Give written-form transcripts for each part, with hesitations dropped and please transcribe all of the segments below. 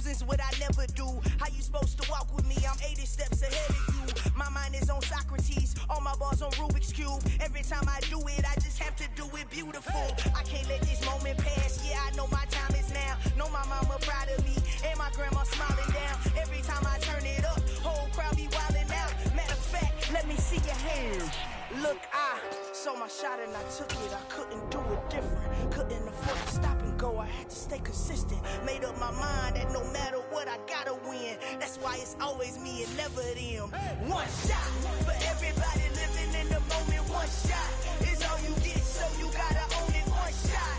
Losing's what I never do. How you supposed to walk with me? I'm 80 steps ahead of you. My mind is on Socrates, all my bars on Rubik's Cube. Every time I do it, I just have to do it beautiful. I can't let this moment pass. Yeah, I know my time is now. Know my mama proud of me, and my grandma smiling down. Every time I turn it up, whole crowd be wildin' out. Matter of fact, let me see your hands. Look, I saw my shot and I took it. I couldn't do it different. Couldn't afford to stop and go. I had to stay consistent. Made up my mind that no matter what, I gotta win. That's why it's always me and never them. One shot for everybody living in the moment. One shot is all you get, so you gotta own it. One shot.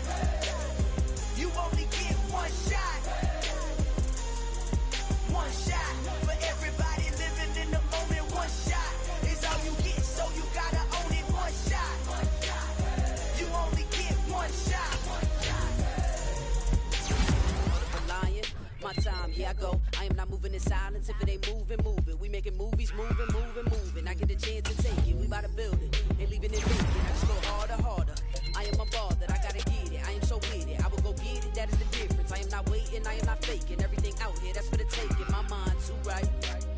You only get one shot. One shot for everybody living in the moment. One shot is all you get, so you gotta own it. One shot. You only get one shot. Lion, my time, here I go. I am not moving in silence. If it ain't moving, move it. We making movies, moving, moving, moving. I get a chance to take it. We bout to build it. Ain't leaving it vacant. I just go harder, harder. I am a ball that I gotta get it. I am so with it. I will go get it. That is the difference. I am not waiting. I am not faking. Everything out here, that's for the taking. My mind too right.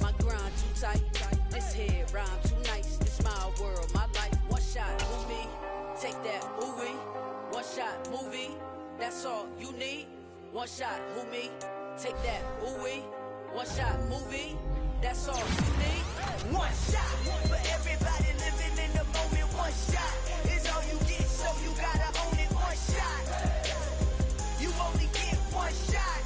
My grind too tight. This head rhyme too nice. This my world, my life. One shot, movie. Take that, movie. One shot, movie. That's all you need. One shot, who me? Take that, ooh wee. One shot, movie. That's all you need. One shot for everybody living in the moment. One shot is all you get, so you gotta own it. One shot. You only get one shot.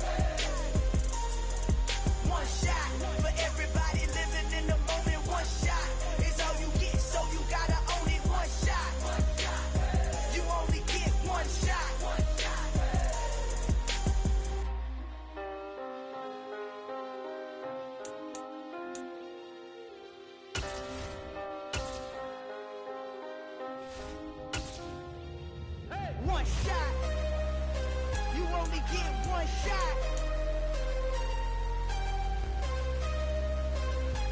One shot for everybody living in the moment. One shot is all you get, so you gotta own it. One shot. You only get one shot. One shot. You only get one shot.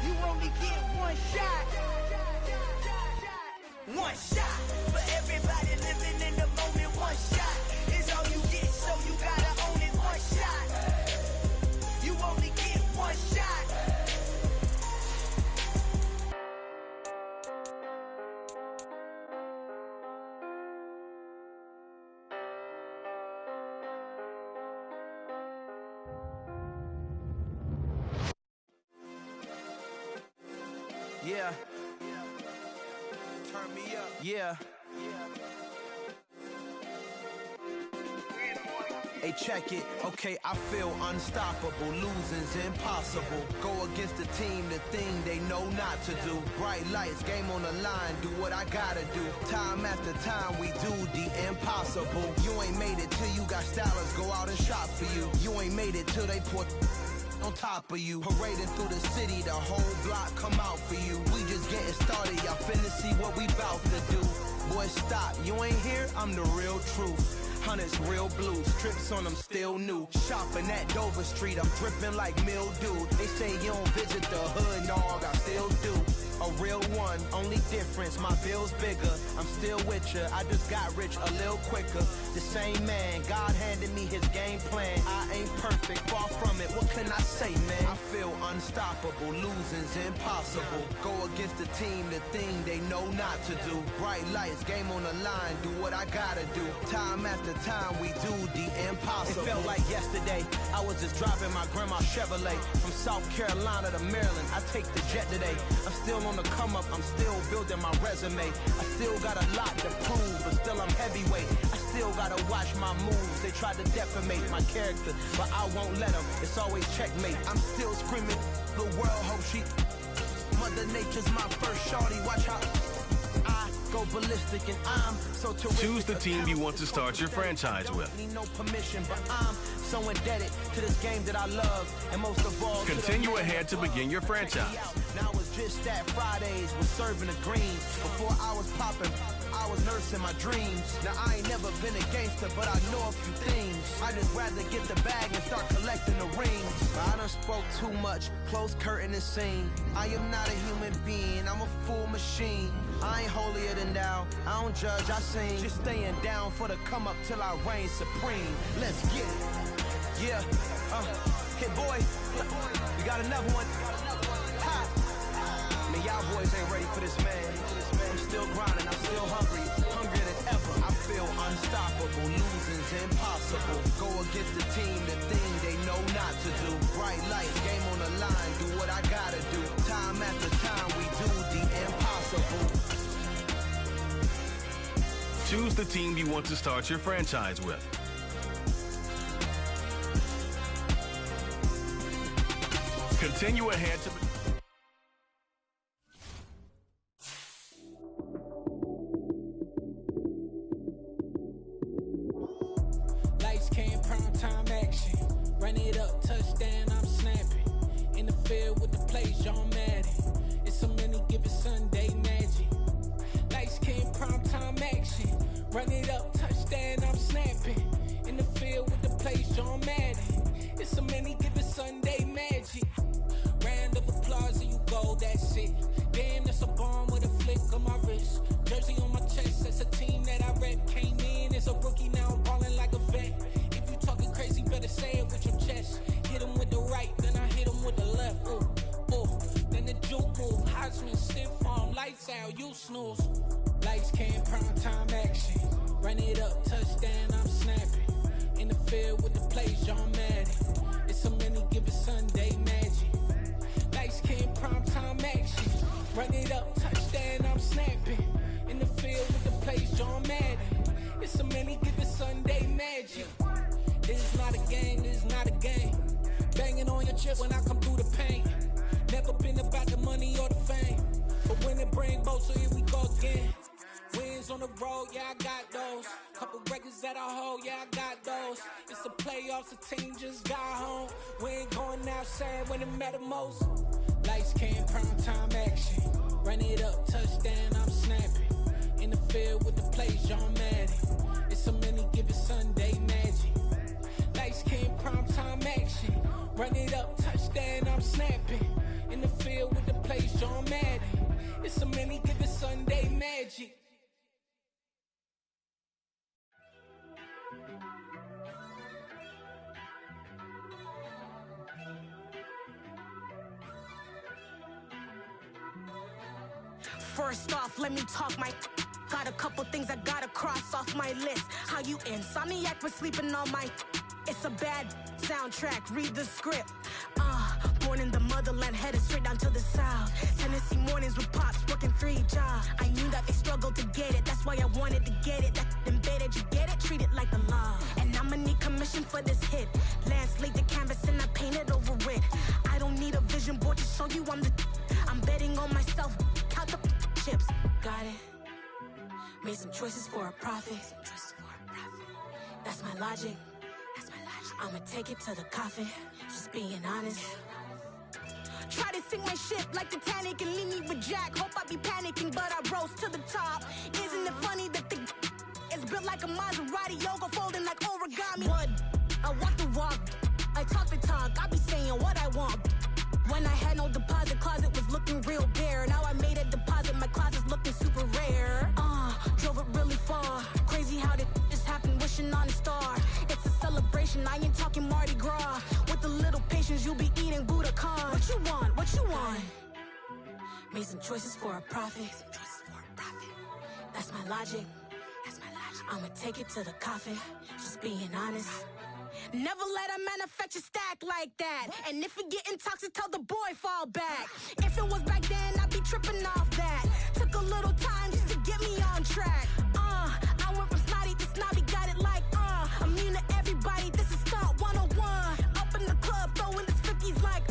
You only get one shot. One shot for everybody living in the moment. One shot is all you get, so you gotta own it. One shot. You only get one shot. Yeah. Turn me up. Yeah. Hey, check it. Okay, I feel unstoppable. Losing's impossible. Go against the team, the thing they know not to do. Bright lights, game on the line. Do what I gotta do. Time after time, we do the impossible. You ain't made it till you got stylers go out and shop for you. You ain't made it till they put on top of you. Parading through the city, the whole block come out for you. We just getting started, y'all finna see what we bout to do. Boy, stop, you ain't here, I'm the real truth. Hunters, real blues, trips on them still new. Shopping at Dover Street, I'm dripping like mildew. They say you don't visit the hood, dog, I still do. A real one, only difference, my bill's bigger. I'm still with ya, I just got rich a little quicker. The same man, God handed me his game plan. I ain't perfect, far from it, what can I say, man? I feel unstoppable, losing's impossible. Go against the team, the thing they know not to do. Bright lights, game on the line, do what I gotta do. Time after time, we do the impossible. It felt like yesterday, I was just driving my grandma's Chevrolet. From South Carolina to Maryland, I take the jet today. I'm still on the come up, I'm still building my resume. I still got a lot to prove, but still I'm heavyweight. I still gotta watch my moves. They tried to defamate my character, but I won't let them. It's always checkmate. I'm still screaming, the world hope she. Mother Nature's my first shorty. Watch how I go ballistic and I'm so terrific. Choose the team you want to start your franchise with. Need no permission, but I'm so indebted to this game that I love, and most of all, continue ahead to begin your franchise. Now it's just that Fridays was serving the greens. Before I was popping, I was nursing my dreams. Now I ain't never been a gangster, but I know a few things. I just rather get the bag and start collecting the rings. I done spoke too much, close curtain and scene. I am not a human being, I'm a full machine. I ain't holier than thou, I don't judge, I sing. Just staying down for the come up till I reign supreme. Let's get it. Yeah, Hit boy, we got another one. Ha! Man, y'all boys ain't ready for this, man. I'm still grinding, I'm still hungry, hungrier than ever. I feel unstoppable, losing's impossible. Go against the team, the thing they know not to do. Bright lights, game on the line, do what I gotta do. Time after time, we do the impossible. Choose the team you want to start your franchise with. Continue ahead to... Lights came, prime time action. Run it up, touchdown, I'm snapping. In the field with the plays, John Madden. It's so many, give it Sunday magic. Lights came, prime time action. Run it up, touchdown, I'm snapping. In the field with the plays, John Madden. It's so many, give it Sunday magic. Round of applause and you go, that's it. Damn, that's a bomb with a flick on my wrist. Jersey on my chest, that's a team that I rep. Came in as a rookie, now I'm ballin' like a vet. If you talking crazy, better say it with your chest. Hit him with the right, then I hit him with the left. Ooh, ooh. Then the juke move, Heisman, stiff arm, lights out, you snooze. Lights came, prime time action. Run it up, touchdown, I'm snapping. In the field with the plays, John Madden. It's so many, give it Sunday magic. Lights came, prime time action. Run it up, touchdown, I'm snapping. In the field with the plays, John Madden. It's so many, give it Sunday magic. This is not a game, this is not a game. Banging on your chest when I come through the paint. Never been about the money or the fame. But when it bring both, so here we go again. Wins on the road, yeah, I got those. Couple records that I hold, yeah, I got those. It's the playoffs, the team just got home. We ain't going outside when it matter most. Lights came, prime time action. Run it up, touchdown, I'm snapping. In the field with the plays, John Madden. It's so many, give it Sunday magic. Lights came, prime time action. Run it up, touchdown, I'm snapping. In the field with the plays, John Madden. It's so many, give it Sunday magic. First off, let me talk my... Got a couple things I gotta cross off my list. How you insomniac for sleeping on my... It's a bad soundtrack, read the script. Born in the motherland, headed straight down to the south. Tennessee mornings with pops, working 3 jobs. I knew that they struggled to get it, that's why I wanted to get it. That embedded, you get it, treat it like the law. And I'ma need commission for this hit. Lance laid the canvas and I painted over it. I don't need a vision board to show you I'm the... I'm betting on myself, count the chips. Got it. Made some choices for a profit. That's my logic. I'ma take it to the coffin, just being honest. Try to sink my ship like Titanic and leave me with Jack. Hope I be panicking, but I rose to the top. Isn't it funny that the is built like a Maserati, yoga folding like origami? What? I walk the walk, I talk the talk, I be saying what I want. When I had no deposit, closet was looking real bare. Now I made a deposit, my closet's looking super rare. Drove it really far. Crazy how did just happen, wishing on a star. It's a celebration, I ain't talking Mardi Gras. With a little patience, you'll be eating Budokan. What you want? What you want? Made some choices for a profit. That's my logic. I'ma take it to the coffin, just being honest. Never let a manufacture stack like that. And if it getting toxic, tell the boy fall back. If it was back then, I'd be tripping off that. Took a little time just to get me on track. I went from snotty to snobby, got it like, immune to everybody, this is stunt 101. Up in the club, throwing this 50s like,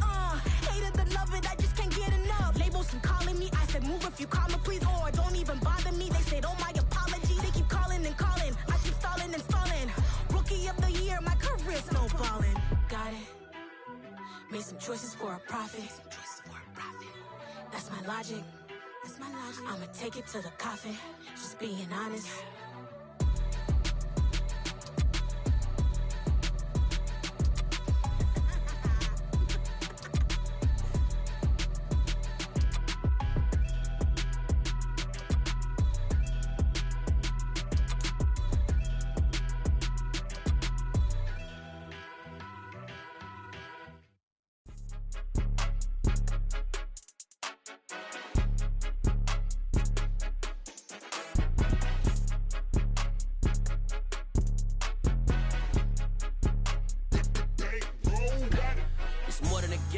hate it and love it, I just can't get enough. Labels and calling me, I said move if you call me please, or don't even bother me. They said, oh my apologies, they keep calling and calling. I keep stalling and stalling. Rookie of the year, my career snowballing. Got it. Made some choices for a profit. That's my logic. I'ma take it to the coffin, just being honest.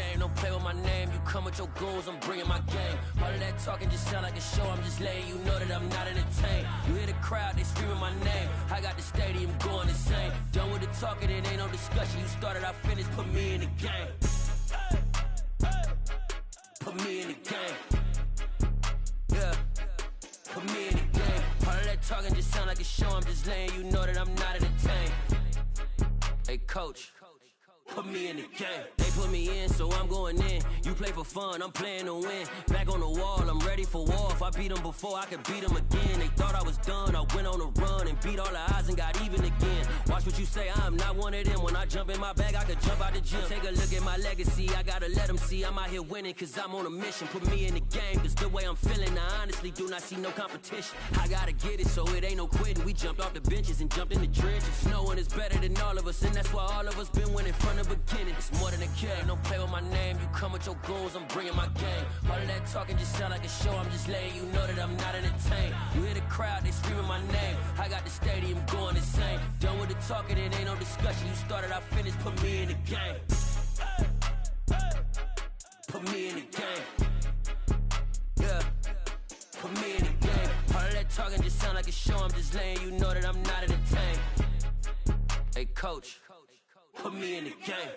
game, don't play with my name. You come with your goons, I'm bringing my game. All of that talking just sound like a show, I'm just letting you know that I'm not entertained. You hear the crowd, they screaming my name. I got the stadium going insane. Done with the talking, it ain't no discussion. You started, I finished, put me in the game. Put me in the game. Yeah, put me in the game. All of that talking just sound like a show, I'm just letting you know that I'm not entertained. Hey coach, put me in the game. They put me in, so I'm going in. You play for fun, I'm playing to win. Back on the wall, I'm ready for war. If I beat them before, I could beat them again. They thought I was done, I went on a run and beat all the odds and got even again. Watch what you say, I'm not one of them. When I jump in my bag, I could jump out the gym. Take a look at my legacy, I gotta let them see I'm out here winning, cause I'm on a mission. Put me in the game, cause the way I'm feeling, I honestly do not see no competition. I gotta get it, so it ain't no quitting. We jumped off the benches and jumped in the trenches. No one is better than all of us, and that's why all of us been winning from the beginning. It's more than a game, don't play with my name. You come with your goons, I'm bringing my game. All of that talking just sound like a show, I'm just letting you know that I'm not entertained. You hear the crowd, they screaming my name. I got the stadium going insane. Done with the talking, it ain't no discussion. You started, I finished, put me in the game. Put me in the game. Yeah, put me in the game. All of that talking just sound like a show, I'm just letting you know that I'm not entertained. Hey coach, put me in the game.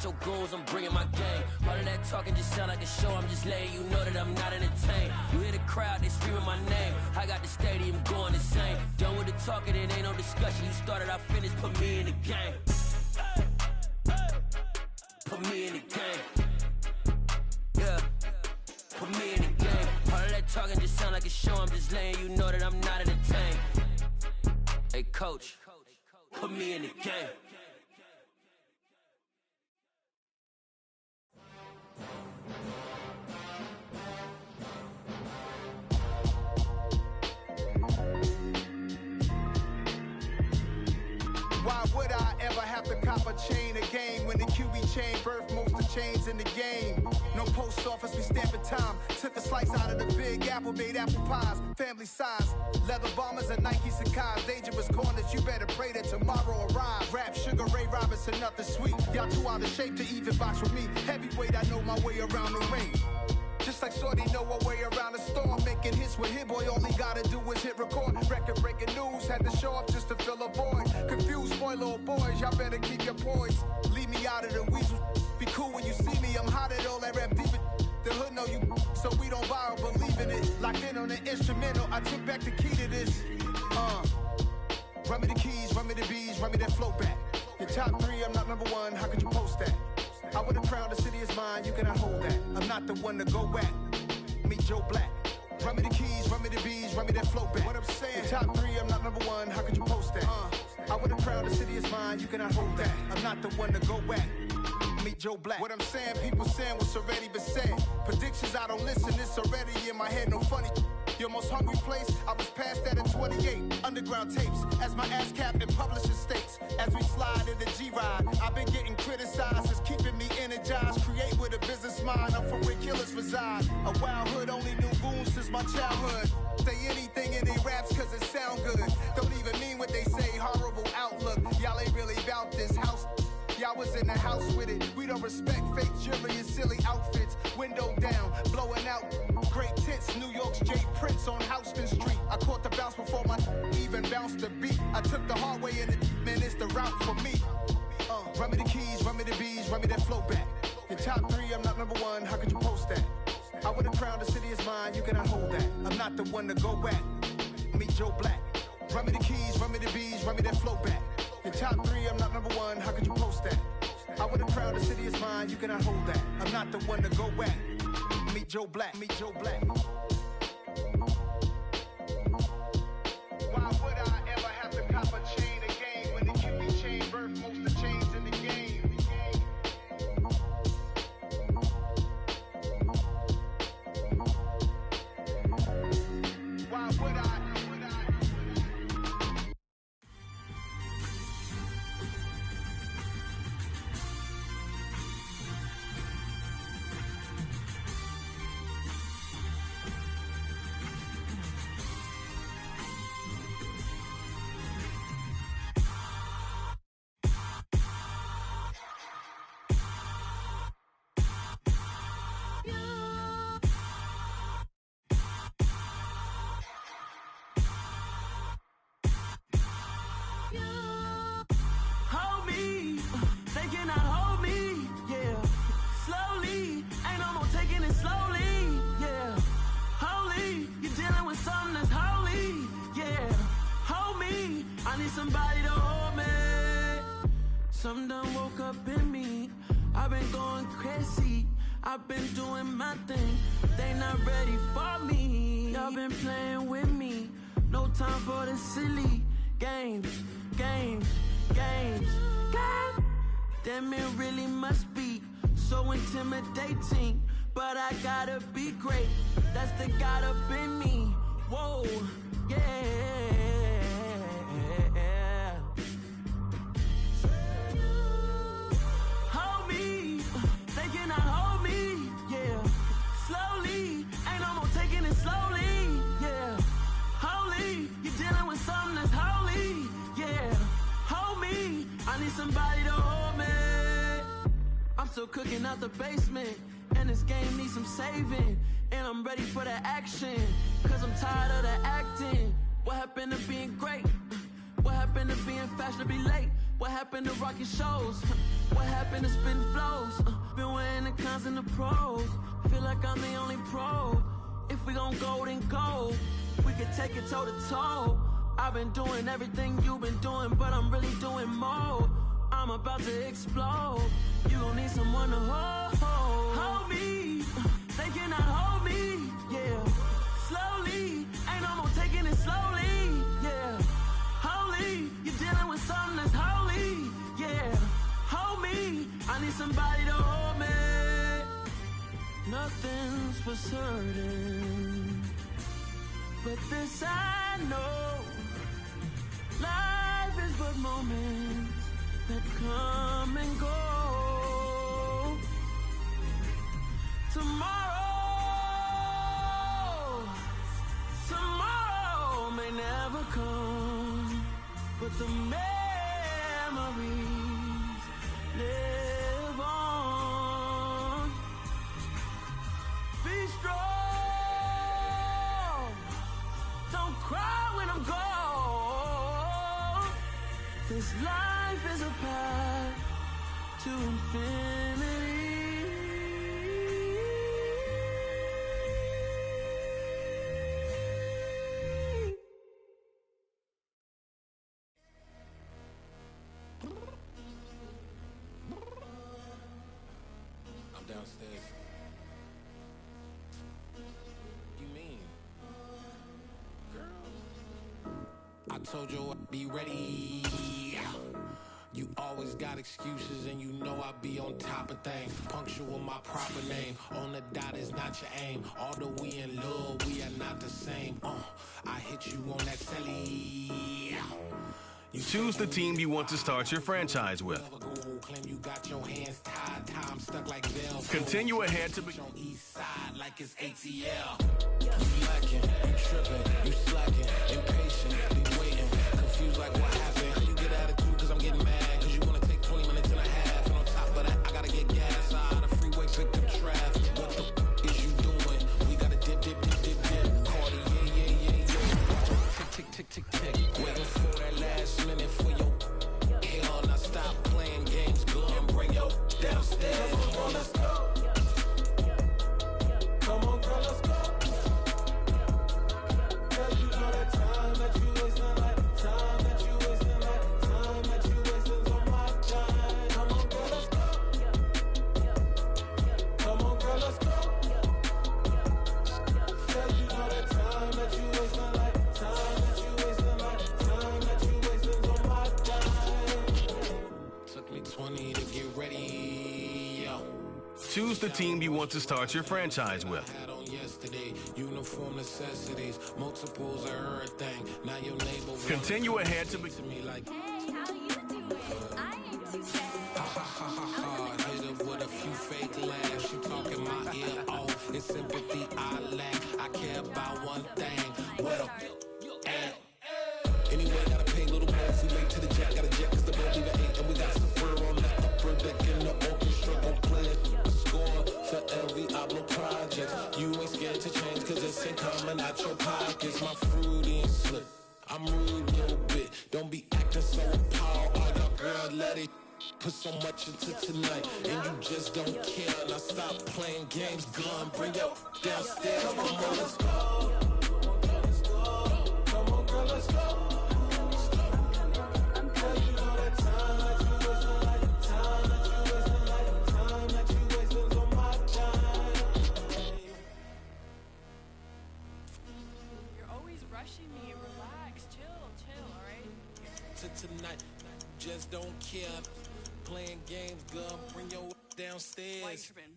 Your goons, I'm bringing my game. All of that talking just sound like a show, I'm just letting you know that I'm not entertained. You hear the crowd, they screaming my name. I got the stadium going insane. Done with the talking, it ain't no discussion. You started, I finished, put me in the game. Put me in the game. Yeah, put me in the game. All of that talking just sound like a show, I'm just letting you know that I'm not entertained. Hey coach, put me in the game. Why would I ever have to cop a chain again when the QB chain birthed most of chains in the game? No post office, we stamping time. Took a slice out of the big apple, made apple pies, family size. Leather bombers and Nike Sacai's. Dangerous corners, you better pray that tomorrow arrive. Rap, Sugar Ray Robinson, nothing sweet. Y'all too out of shape to even box with me. Heavyweight, I know my way around the ring. Just like Shorty know her way around the storm. Making hits with Hit Boy, all he gotta do is hit record. Record breaking news, had to show up just to fill a void. Confused boy, little boys, y'all better keep your poise. Leave me out of the weasel. Be cool when you see me, I'm hot at all that rap deep. The hood know you, so we don't buy or believe in it. Locked in on the instrumental, I took back the key to this. Run me the keys, run me the bees, run me that flow back. Your top three, I'm not number one, how could you post that? I would've crowned the city is mine, you cannot hold that. I'm not the one to go back. Meet Joe Black. Run me the keys, run me the bees, run me that flow back. What I'm saying, top three, I'm not number one, how could you post that? I would've crowned the city is mine, you cannot hold that. I'm not the one to go back. Meet Joe Black. What I'm saying, people saying what's already been said. Predictions, I don't listen, it's already in my head, no funny. Your most hungry place, I was past that at 28. Underground tapes, as my ass capped in publishing states. As we slide in the G-Ride, I've been getting criticized, it's keeping me energized. Create with a business mind, I'm from where killers reside. A wild hood, only knew goons since my childhood. Say anything in they raps cause it sound good. Don't even mean what they say, horrible outlook. Y'all ain't really about this house. Y'all was in the house with it. We don't respect fake jewelry and silly outfits. Window down, blowing out. Great tits, New York's J. Prince on Houston Street. I caught the bounce before my even bounced the beat. I took the hard way in it, man, it's the route for me. Run me the keys, run me the bees, run me that flow back. Your top three, I'm not number one, how could you post that? I would've crowned the city is mine, you cannot hold that. I'm not the one to go back. Meet Joe Black. Run me the keys, run me the bees, run me that flow back. Your top three, I'm not number one, how could you post that? I would've crowned the city is mine, you cannot hold that. I'm not the one to go back. Meet Joe Black, meet Joe Black. Why would I ever have to cop a chain again when the QB chain birthed most of chains in the game? slowly. Ain't no more taking it slowly, yeah. Holy, you're dealing with something that's holy, yeah. Hold me, I need somebody to hold me. Something done woke up in me. I've been going crazy, I've been doing my thing. They not ready for me. Y'all been playing with me. No time for the silly games, games, games, games. Damn, it really must be so intimidating. But I gotta be great, that's the God up in me. Whoa, yeah. Hold me, they cannot hold me, yeah. Slowly, ain't no more taking it slowly, yeah. Holy, you're dealing with something that's holy, yeah. Hold me, I need somebody to hold me. I'm still cooking out the basement, and this game needs some saving. And I'm ready for the action, cause I'm tired of the acting. What happened to being great? What happened to being fashionably late? What happened to rocking shows? What happened to spitting flows? Been wearing the cons and the pros. Feel like I'm the only pro. If we gon' go, then go. We can take it toe to toe. I've been doing everything you've been doing, but I'm really doing more. I'm about to explode. You gon' need someone to hold me. They cannot hold me, yeah. Slowly, ain't no more taking it slowly, yeah. Holy, you're dealing with something that's holy, yeah. Hold me, I need somebody to hold me. Nothing's for certain, but this I know. Life is but moments that come and go. Tomorrow may never come, but the memories live on. Be strong, don't cry when I'm gone. This life is a path to infinity. I'm downstairs. You mean? Girl, I told you I'd be ready. You always got excuses and you know I be on top of things. Punctual my proper name. On the dot is not your aim. Although we in love, we are not the same. I hit you on that celly. You choose the team you want to start your franchise with. Continue ahead to on east side like it's ATL. You lacking, you tripping, you slacking, impatient, be waiting, confused like what happened. You get attitude cause I'm getting mad, cause you wanna take 20 minutes and a half. And on top of that, I gotta get gas out of the freeway, pick up traffic. What the f is you doing? We gotta dip. Cardi, yeah. Tick, tick. Waiting for that last minute for your hell. Now stop playing games, go and bring your downstairs. Come on, let's go. Come on, girl, let's go. Cause you know that time that you wasting, like time that you wasting, like time that you wasting's on my time. Come on, girl, let's go. Come on, girl, let's go. Cause you know that time that you wasting, like time that you wasting, like time that you wasting's on my time. Took me 20 to get ready, yo. Choose the team you want to start your franchise with. Uniform necessities, multiples of everything. Now your neighbor Continue ahead to me like, hey, how you doing? I ain't too bad. hit her with a few fake laughs. She talking my ear off. It's sympathy I lack. I care about one thing. What up? Anyway, gotta pay a little more if we late to the jet. Got a jet cause the boat leave at 8. And we got some fur on the upper deck in the orchestra. Gon' play a score for every Oblo project. You ain't scared to change cause it's ain't coming out your pockets. My fruity and slip. I'm rude a little bit. Don't be acting so appalled. All y'all girl, let it put so much into tonight. And you just don't care. Now Stop playing games, gun, bring your downstairs. Come on, girl, let's go. Come on, girl, let's go. Girl, you know that time that you wasting, like the time that you wasting, like the time that you wasting on my time. You're always rushing me. Relax, chill, alright? To tonight, just don't care. Playing games, girl, bring your downstairs. Why you tripping?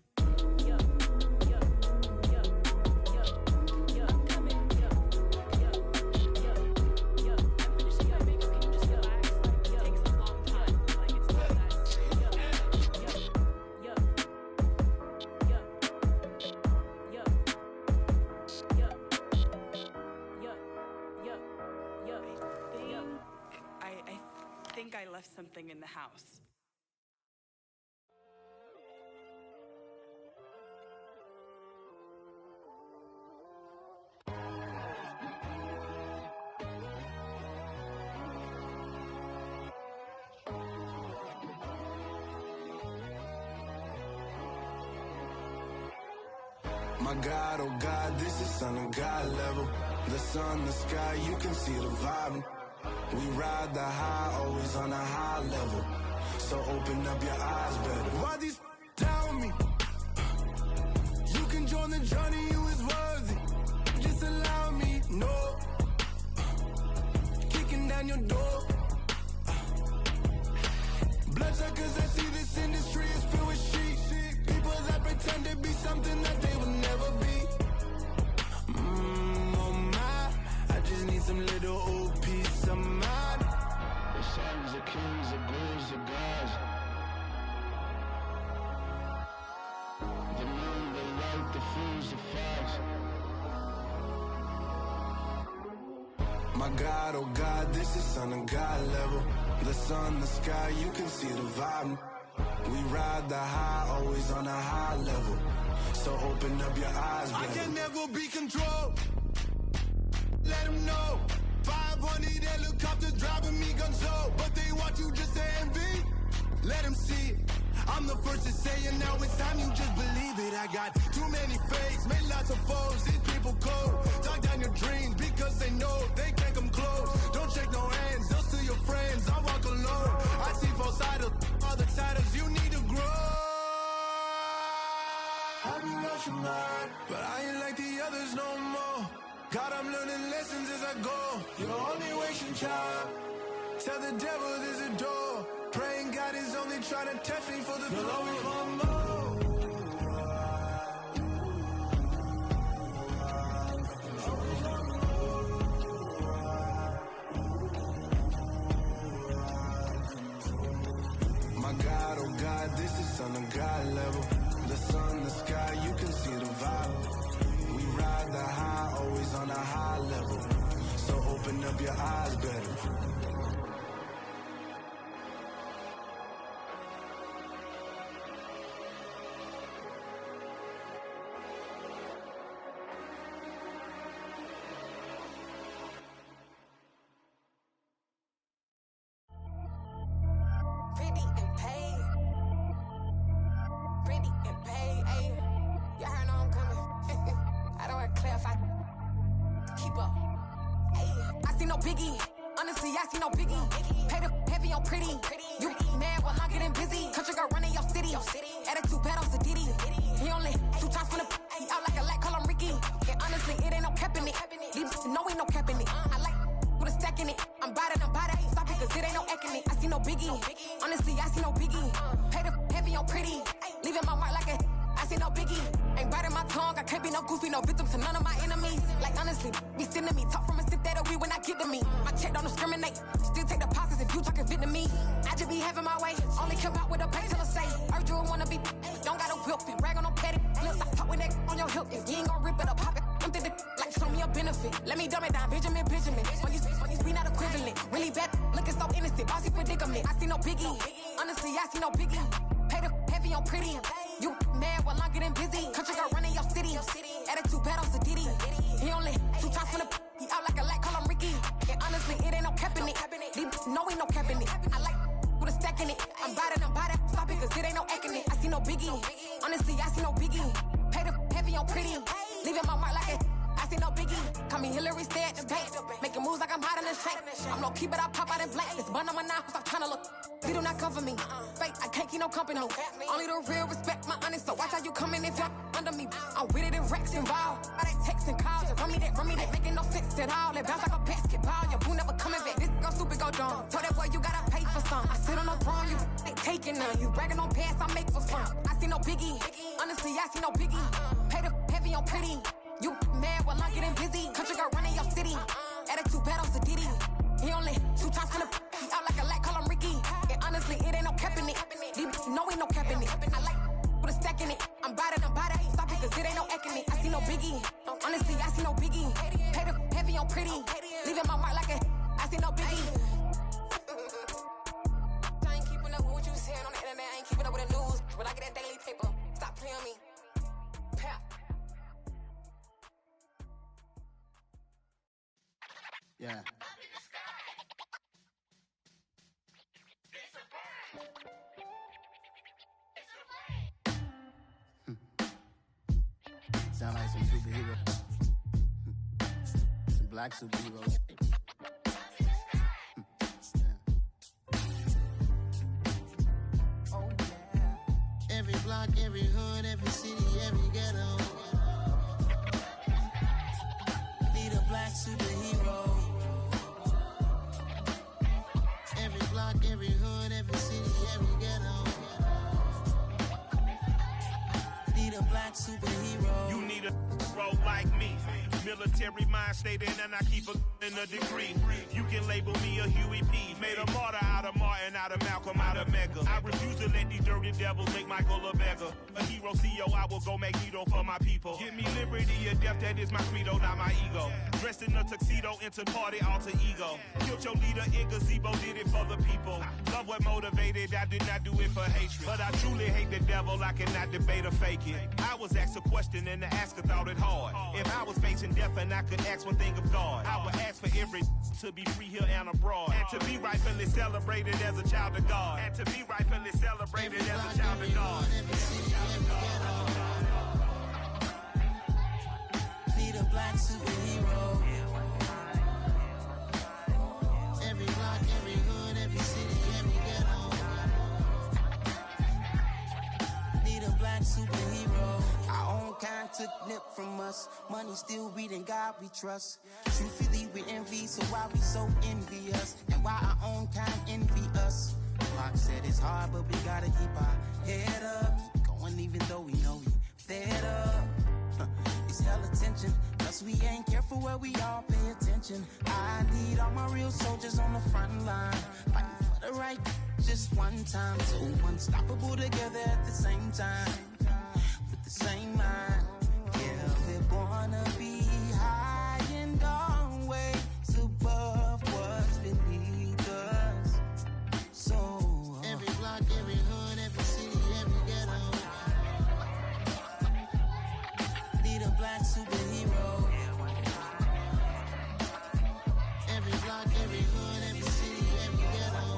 I think I left something in the house. My God, oh God, this is son of God level. The sun, the sky, you can see the vibe. We ride the high, always on a high level. So open up your eyes better. Why these tell me? You can join the journey, you is worthy. Just allow me, no. Kicking down your door. Bloodsuckers, I see this industry is filled with sheep. People that pretend to be something that they will never be. Oh my, I just need some little old peace of mind. The sons of kings, the ghouls, the gods. The moon, the light, the fools, the facts. My God, oh God, this is son of God level. The sun, the sky, you can see the vibe. We ride the high, always on a high level. So open up your eyes, baby. I can never be controlled. Let them know. 500 helicopters driving me gunzo. But they want you just to envy. Let them see it. I'm the first to say it, now it's time you just believe it. I got too many fakes, made lots of foes. These people cold. Talk down your dreams because they know they can't come close. Don't shake no hands, they'll steal your friends. I walk alone. I see false idols, other titles, you need to grow. Have you lost your mind? But I ain't like the others no more. God, I'm learning lessons as I go. You're only wasting time. Tell the devil there's a door. Praying God is only trying to touch me for the glory. You'll always want more. My God, oh God, this is son of God level. The sun, the sky, you can see the vibe. We ride the high, always on a high level. So open up your eyes better. Honestly, I see no biggie. Pay the heavy on pretty. Leaving my mark like it. I see no biggie. Call me Hillary, stay at the bank. Making moves like I'm hot in the shank. I'm low key, but I pop out in blank. It's bun on my knife, stop trying to look. They do not come for me. Fake, I can't keep no company. Only the real respect my honest. So watch how you coming if you're under me. I'm with it in Rex involved. I they text and calls. Run me that, making no sense at all. It bounce like a basketball. Your boo never coming back. This go stupid, go dumb. Told that boy you gotta pay for some. I sit on no throne, you ain't taking none. You bragging on pants, I make for fun. I see no biggie. Honestly, I see no biggie. Pay the heavy on pretty. You mad while I'm getting busy. Country girl running your city. Attitude battles to Diddy. He only 2 times from the he out like a light, call him Ricky. And honestly, it ain't no cap in it. These know ain't no cap in it. I like with a stack in it. I'm bout it. Stop it, cause it ain't no eck in it. I see no biggie. Honestly, I see no biggie. Pay the heavy on pretty. Leaving my mark like a I see no biggie. I ain't keeping up with what you saying on the internet. I ain't keeping up with the news. But I get that daily paper. Stop playing on me. Pap. Yeah. Sound like some superheroes. Some black superheroes. Oh, yeah. Every block, every hood, every city, every ghetto. Need a black superhero. Every block, every hood, every city, every ghetto. Need a black superhero. You need a role like me. Military mind state and I keep in a degree. You can label me a Huey P. Made a martyr out of Martin, out of Malcolm, out of Mega. I refuse to let these dirty devils make Michael a beggar. A hero CEO, I will go Magneto for my people. Give me liberty or death, that is my credo, not my ego. Dressed in a tuxedo, into party, alter ego. Killed your leader in gazebo, did it for the people. Love what motivated, I did not do it for hatred. But I truly hate the devil, I cannot debate or fake it. I was asked a question and the asker thought it hard. If I was facing death and I could ask one thing of God, I would ask for every to be free here and abroad. And to be rightfully celebrated as a child of God. And to be rightfully celebrated as a child of God. Need a black superhero. Every block, every hood, every city, every ghetto. Need a black superhero. Our own kind took nip from us. Money still reading God we trust. Truthfully we envy, so why we so envious? And why our own kind envy us? Pac said it's hard, but we gotta keep our head up. Going even though we know we fed up. It's hell attention, plus we ain't careful where we all pay attention. I need all my real soldiers on the front line, fighting for the right just one time. So unstoppable together at the same time, with the same mind. Yeah, we're gonna be high and always above what's beneath us. So every block, every hood, every city, every ghetto. Need a black superhero. Every block, every hood, every city, every ghetto.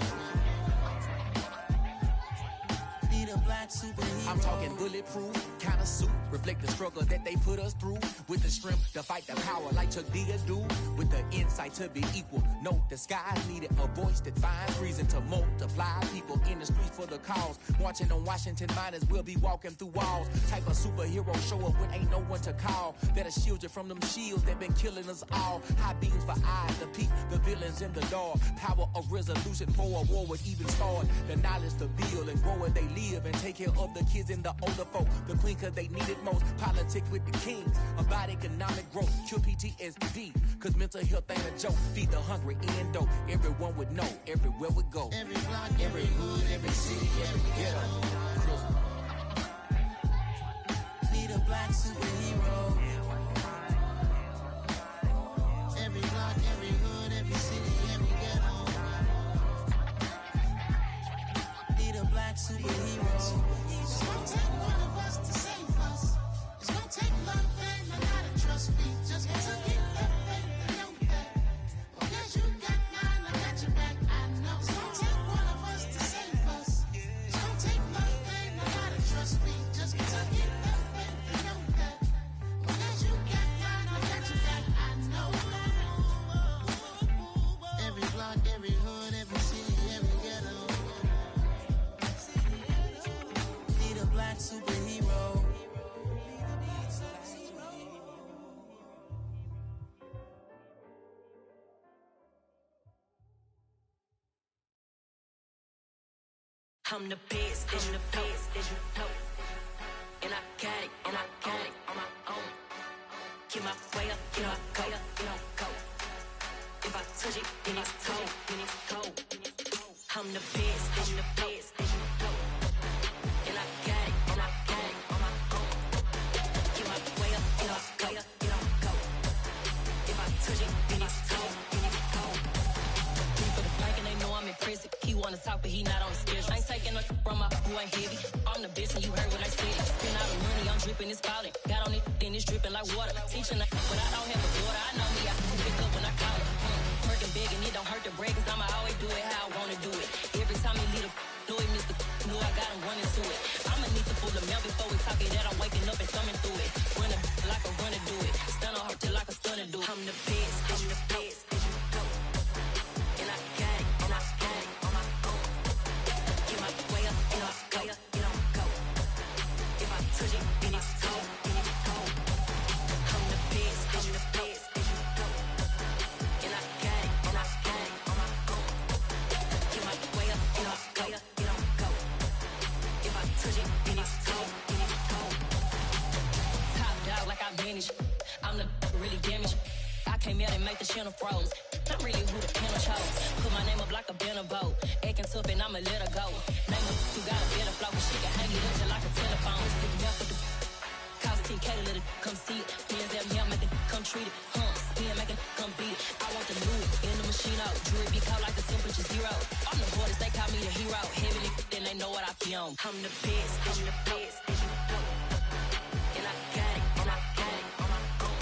Need a black superhero. I'm talking bulletproof, kind of suit, reflect the struggle that they put us through. With the strength to fight the power like Chuck D do. With the insight to be equal. No disguise needed, a voice that finds reason to multiply. People in the streets for the cause. Marching on Washington miners, we'll be walking through walls. Type of superhero show up when ain't no one to call. That'll shield you from them shields that been killing us all. High beams for eyes to peek the villains in the dark. Power of resolution for a war would even start. The knowledge to build and grow where they live and take care of the kids and the older folk. The queen cause they need it most. Politics with the kings. About economic growth. Cure PTSD. Cause mental health ain't a joke. Feed the hungry and dope. Everyone would know. Everywhere we go. Every block, every hood, every city, every ghetto. Need a black superhero. Every block, every hood, every city, every ghetto. Need a black superhero. It's gonna take one of us to save us. It's gonna take love and a lot of trust. We just got to get that faith and know that. Well, guess you got mine, I got your back. I know. It's gonna take one of us to save us. It's gonna take love I'm the best, I'm the best, as you know. And I got it, and I got it on my own. Get my way up, get my go, get my go. If I touch it, then it's cold, then it's cold. I'm the best, as you know. And I got it, and I got it on my own. Get my way up, get my go, get my go. If I touch it, then it's cold, then it's cold. For the bank and they know I'm impressive. He wanna talk, but he not on the schedule. I ain't taking no from my who ain't heavy. I'm the best and you heard what I said. Spend all the money, I'm dripping, it's falling. Got on it, then it's dripping like water. Teaching the but I don't have a daughter. I know me, I can pick up when I call her. Working big and it don't hurt to break, cause I'ma always do it how I wanna do it. Every time he lead a know he missed the know I got him running to it. I'ma need the full amount before we talk it that I'm waking up and thumbing through it. Running like a runner do it. Stun on her till like a stunner do it. I'm the best, I'm the best, as you know. And I got it, and I got it on my own. Get my way up, get my go, get my go. If I touch it, then it's cold, then it's cold. I'm the best, as you know. And I got it, and I got it on my own. Get my way up, get my go, get my go. If I touch it, then it's cold, then it's cold. Top dog like I manage. I'm the really damaged. I came out and make the channel froze. I'm really who the panel chose. Put my name up like a banner boat. Acting tough and I'ma let her go. Name her who got a better flow. She can hang it up just like a telephone. Stick me up with the cost 10K to let it come see it. Hands at me, I make it come treat it. Spin, make it come beat it. I want the new in the machine out. Jewelry be cold like the temperature zero. I'm the hardest, they call me the hero. Heavy then they know what I be on. I'm the best, I'm the best, as you know. And I got it, and I got it on my own.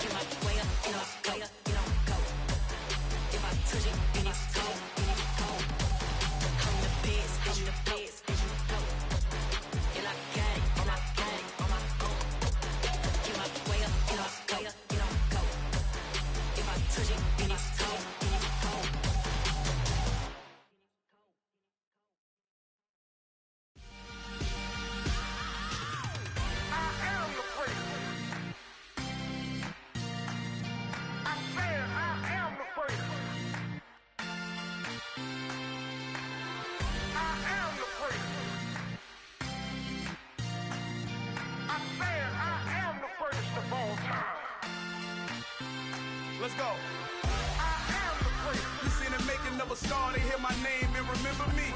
Get my way up, get my go, get my go. If I touch it, then it's cold, then it's cold. I'm the best, as you know. And I got it, and I got it on my own. Get my way up, get my go, get my go. If I touch it, then it's cold, then it's cold. Let's go. You seen the making of a star, they hear my name and remember me.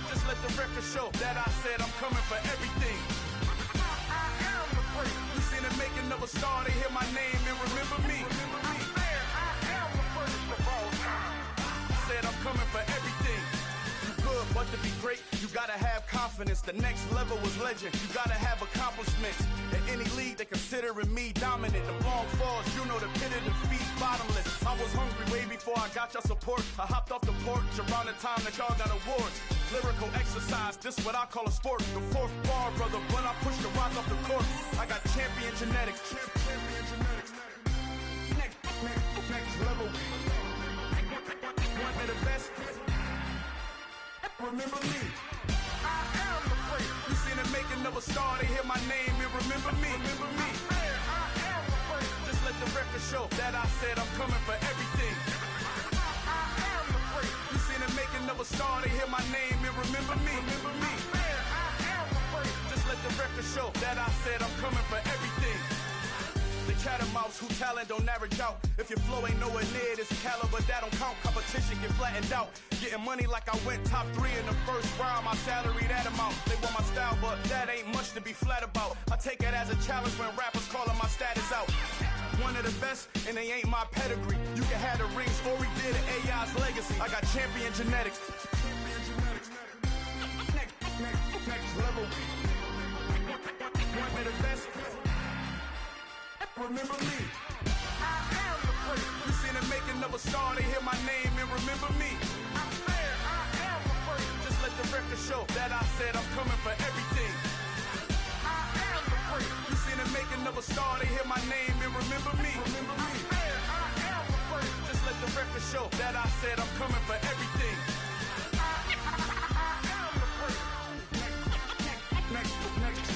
Just let the record show that I said I'm coming for everything. You seen the making of a star, they hear my name and remember me. Said I'm coming for everything. You good, but to be great, you gotta have confidence. The next level was legend. You gotta have accomplishments. In any league, they considering me dominant. The long falls, you know the pit of defeat, bottomless. I was hungry way before I got your support. I hopped off the porch around the time that y'all got awards. Lyrical exercise, this what I call a sport. The fourth bar, brother, when I push the rock off the court. I got champion genetics. Next level. One of the best. Remember me. I am the great. You seen the making of a star, they hear my name and remember me. Remember me. I am the great. Just let the record show that I said I'm coming for everything. I am the great. You seen the making of a star, they hear my name and remember me. Remember me. I am the great. Just let the record show that I said I'm coming for everything. The chattermouths who talent don't average out. If your flow ain't nowhere near this caliber, that don't count. Competition get flattened out. Getting money like I went top 3 in the first round. My salary that amount. They want my style, but that ain't much to be flat about. I take it as a challenge when rappers calling my status out. One of the best, and they ain't my pedigree. You can have the rings, or we did an AI's legacy. I got champion genetics. Next level. One of the best. Remember me. I am the great. You seen the making of a star, they hear my name and remember me. I said I am the great. Just let the record show that I said I'm coming for everything. I am the great. You seen the making of a star, they hear my name and remember me. Remember me. I said I am the great. Just let the record show that I said I'm coming for everything. I am the great. Next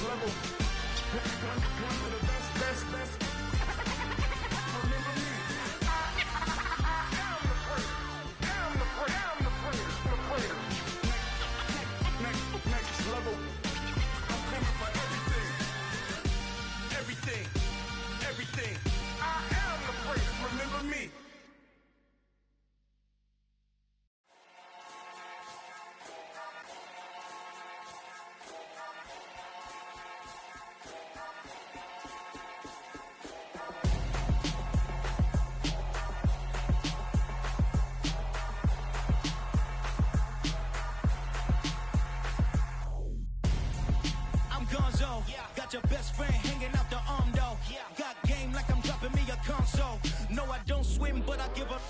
level. One of the best. Remember me. I am the great. next level. I'm coming for everything. Everything, everything. I am the prince, remember me. Got your best friend hanging out the arm though. Got game like I'm dropping me a console. No, I don't swim, but I give a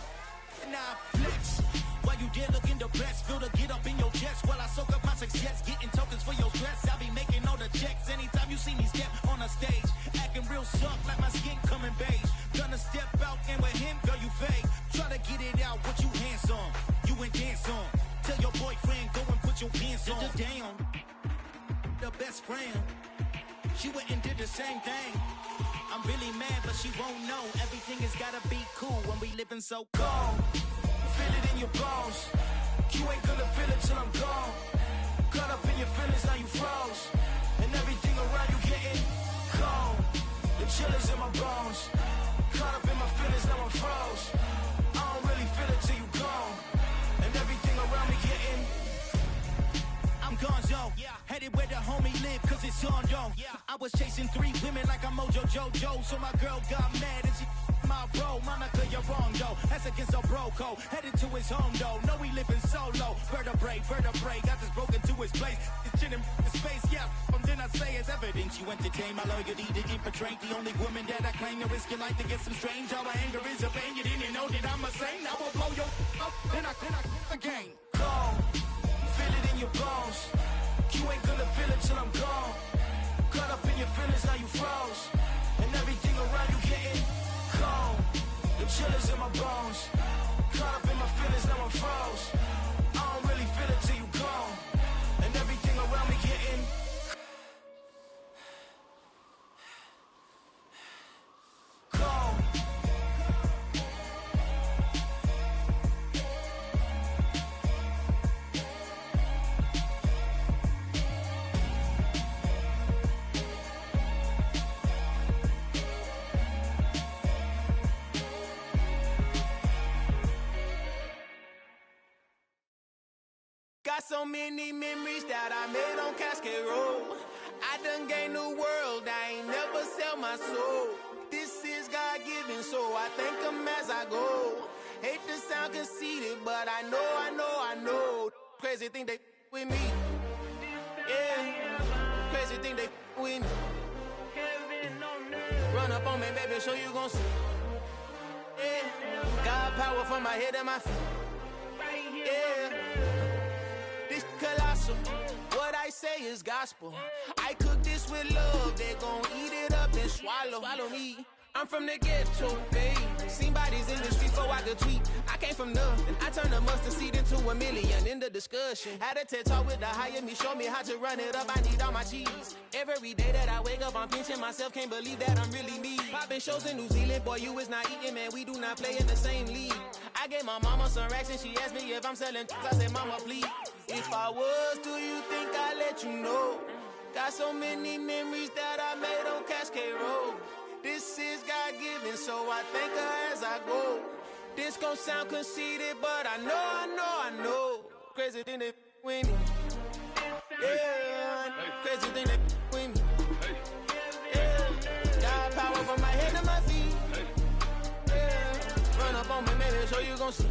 nah flex. While you there looking depressed, feel the get up in your chest while I soak up my success, getting tokens for your stress. I be making all the checks anytime you see me step on a stage, acting real soft like my skin coming beige. Gonna step out and with him, girl, you fake. Try to get it out, what you hands on, you ain't dance on. Tell your boyfriend go and put your pants on. Down, the best friend. She went and did the same thing. I'm really mad, but she won't know. Everything has gotta be cool when we living so cold. Feel it in your bones. You ain't gonna feel it till I'm gone. Caught up in your feelings, now you froze. And everything around you getting cold. The chill is in my bones. Caught up in my feelings, now I'm froze. I don't really feel it till you gone. And everything around me getting I'm gonzo, headed where the homie live, cause it's on though. I was chasing 3 women like I'm Mojo Jojo, so my girl got mad and she my bro. Monica, you're wrong though, that's against a bro code. Headed to his home though, no we living solo. Vertebrae, got this broken to his place. It's chin in space, from then I say it's evidence. You entertain my loyalty, did you portray the only woman that I claim to risk your life to get some strange. All my anger is a pain, you didn't know that I'm a saint. Now I'll blow your up, then I again. Gone. Feel it in your bones. You ain't gonna feel it till I'm gone. Caught up in your feelings, now you froze. And everything around you getting cold. The chill is in my bones. Caught up in my feelings, now I'm froze. I don't really feel it till you gone. And everything around me getting cold. Got so many memories that I made on Cascade Road. I done gained the world, I ain't never sell my soul. This is God-given, so I thank him as I go. Hate to sound conceited, but I know. Crazy thing they with me. Yeah, crazy thing they with me. Run up on me, baby, show you gon' see. Yeah, God power from my head and my feet. Yeah. This colossal, what I say is gospel. I cook this with love, they gon' eat it up and swallow me. I'm from the ghetto, babe. Seen bodies in the streets before I could tweet. I came from nothing, I turned a mustard seed into $1 million in the discussion. Had a TED talk with the higher me, show me how to run it up, I need all my cheese. Every day that I wake up, I'm pinching myself, can't believe that I'm really me. Popping shows in New Zealand, boy, you is not eating, man, we do not play in the same league. I gave my mama some racks and she asked me if I'm selling, I said, mama, please. If I was, do you think I'd let you know? Got so many memories that I made on Cascade Road. This is God-given, so I thank her as I go. This gon' sound conceited, but I know. Crazy thing they with me. Yeah, crazy thing they with me. Yeah, God power from my head to my feet. Yeah, run up on me, maybe, so you gon' see.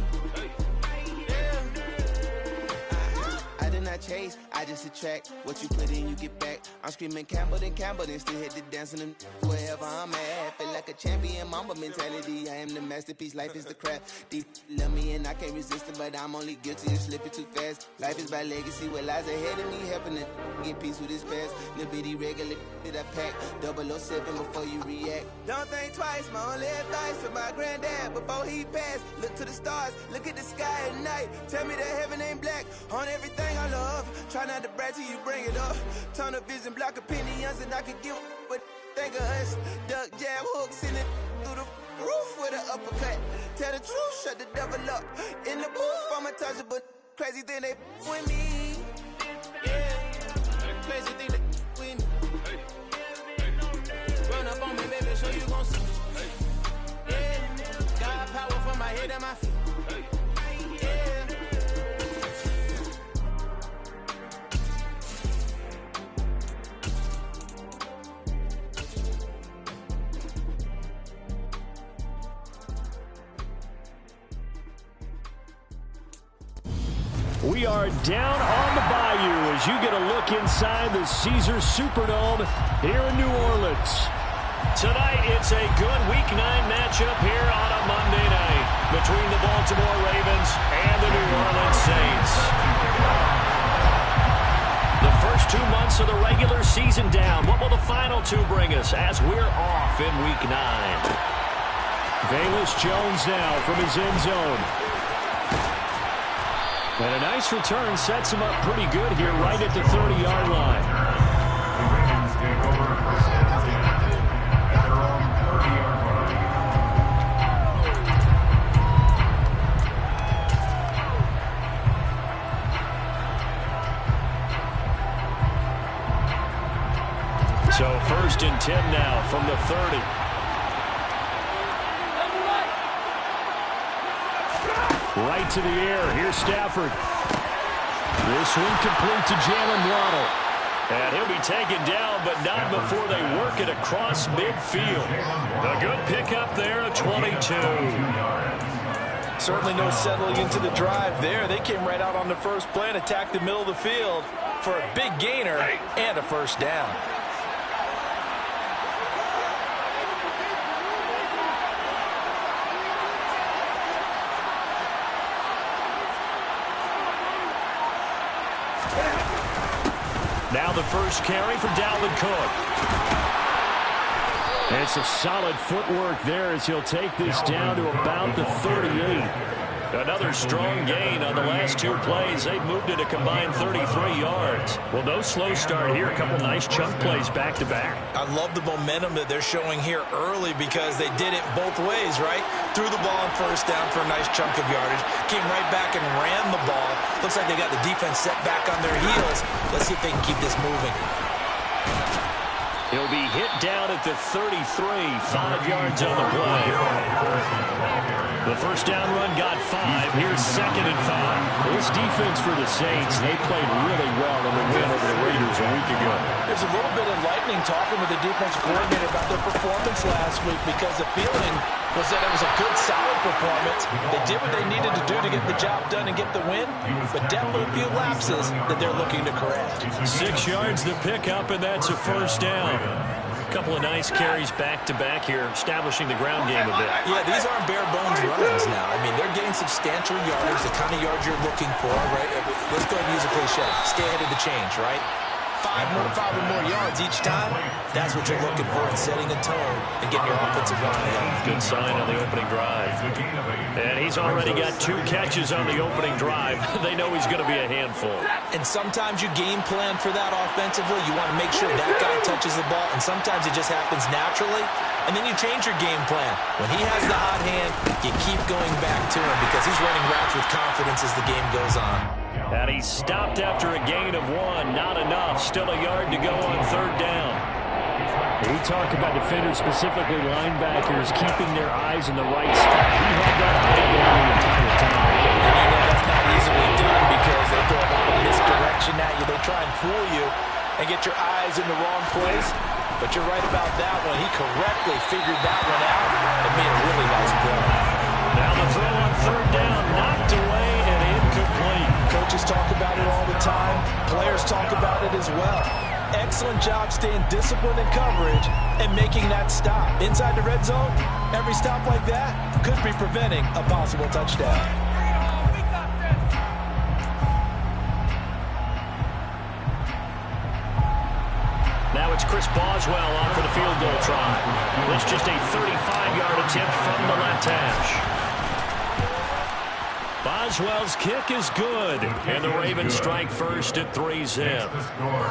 I did not chase, I just attract. What you put in, you get back. I'm screaming Campbell, then still hit the dancing and wherever I'm at. Feel like a champion, mamba mentality. I am the masterpiece, life is the craft. Deep love me and I can't resist it, but I'm only guilty of slipping too fast. Life is by legacy, what lies ahead of me, helping to get peace with his past. Little bitty regular that I pack, 007 before you react. Don't think twice, my only advice for my granddad before he passed. Look to the stars, look at the sky at night. Tell me that heaven ain't black on everything I love. Try not to brag till you bring it up. Tunnel vision, block opinions, and I could give what think of us. Duck jab hooks in it through the roof with an uppercut. Tell the truth, shut the devil up. In the booth, I'm untouchable. Crazy thing they with me. Yeah. We are down on the bayou as you get a look inside the Caesars Superdome here in New Orleans. Tonight, it's a good Week 9 matchup here on a Monday night between the Baltimore Ravens and the New Orleans Saints. The first 2 months of the regular season down. What will the final 2 bring us as we're off in Week 9? Velus Jones now from his end zone. And a nice return sets him up pretty good here right at the 30-yard line. The Ravens take over first and 10 at their own 30-yard line. So first and 10 now from the 30. Right to the air. Here's Stafford. This one complete to Jalen Waddle. And he'll be taken down, but not before they work it across midfield. A good pickup there of 22. Certainly no settling into the drive there. They came right out on the first play and attacked the middle of the field for a big gainer and a first down. Now the first carry for Dalvin Cook. And it's a solid footwork there as he'll take this down to about the 38. Another strong gain on the last 2 plays. They've moved it a combined 33 yards. Well, no slow start here. A couple nice chunk plays back-to-back. I love the momentum that they're showing here early because they did it both ways, right? Threw the ball on first down for a nice chunk of yardage. Came right back and ran the ball. Looks like they got the defense set back on their heels. Let's see if they can keep this moving. He'll be hit down at the 33, 5 yards on the play. The first down run got 5. Here's 2nd and 5. This defense for the Saints, they played really well in the win over the Raiders a week ago. There's a little bit enlightening talking with the defensive coordinator about their performance last week because the feeling was that it was a good, solid performance. They did what they needed to do to get the job done and get the win, but definitely a few lapses that they're looking to correct. 6 yards the pickup, and that's a first down. A couple of nice carries back-to-back here, establishing the ground game a bit. Yeah, these aren't bare-bones runs now. I mean, they're getting substantial yardage, the kind of yards you're looking for, right? Let's go ahead and use a cliche. Stay ahead of the change, right? 5 or more yards each time, that's what you're looking for in setting a tone and getting your offensive line going. Good sign on the opening drive. And he's already got 2 catches on the opening drive. They know he's going to be a handful. And sometimes you game plan for that offensively. You want to make sure that guy touches the ball, and sometimes it just happens naturally. And then you change your game plan. When he has the hot hand, you keep going back to him because he's running routes with confidence as the game goes on. And he stopped after a gain of 1. Not enough. Still a yard to go on 3rd down. We talk about defenders, specifically linebackers, keeping their eyes in the right spot. He had that eye down the entire time. And you know that's not easily done because they throw a lot of misdirection at you. They try and fool you and get your eyes in the wrong place. But you're right about that one. He correctly figured that one out and made a really nice play. Now the throw on 3rd down, knocked away and incomplete. Coaches talk about it all the time. Players talk about it as well. Excellent job staying disciplined in coverage and making that stop. Inside the red zone, every stop like that could be preventing a possible touchdown. Now it's Chris Boswell on for the field goal try. That's just a 35-yard attempt from the left hash. Boswell's kick is good, and the Ravens strike first at 3-zip.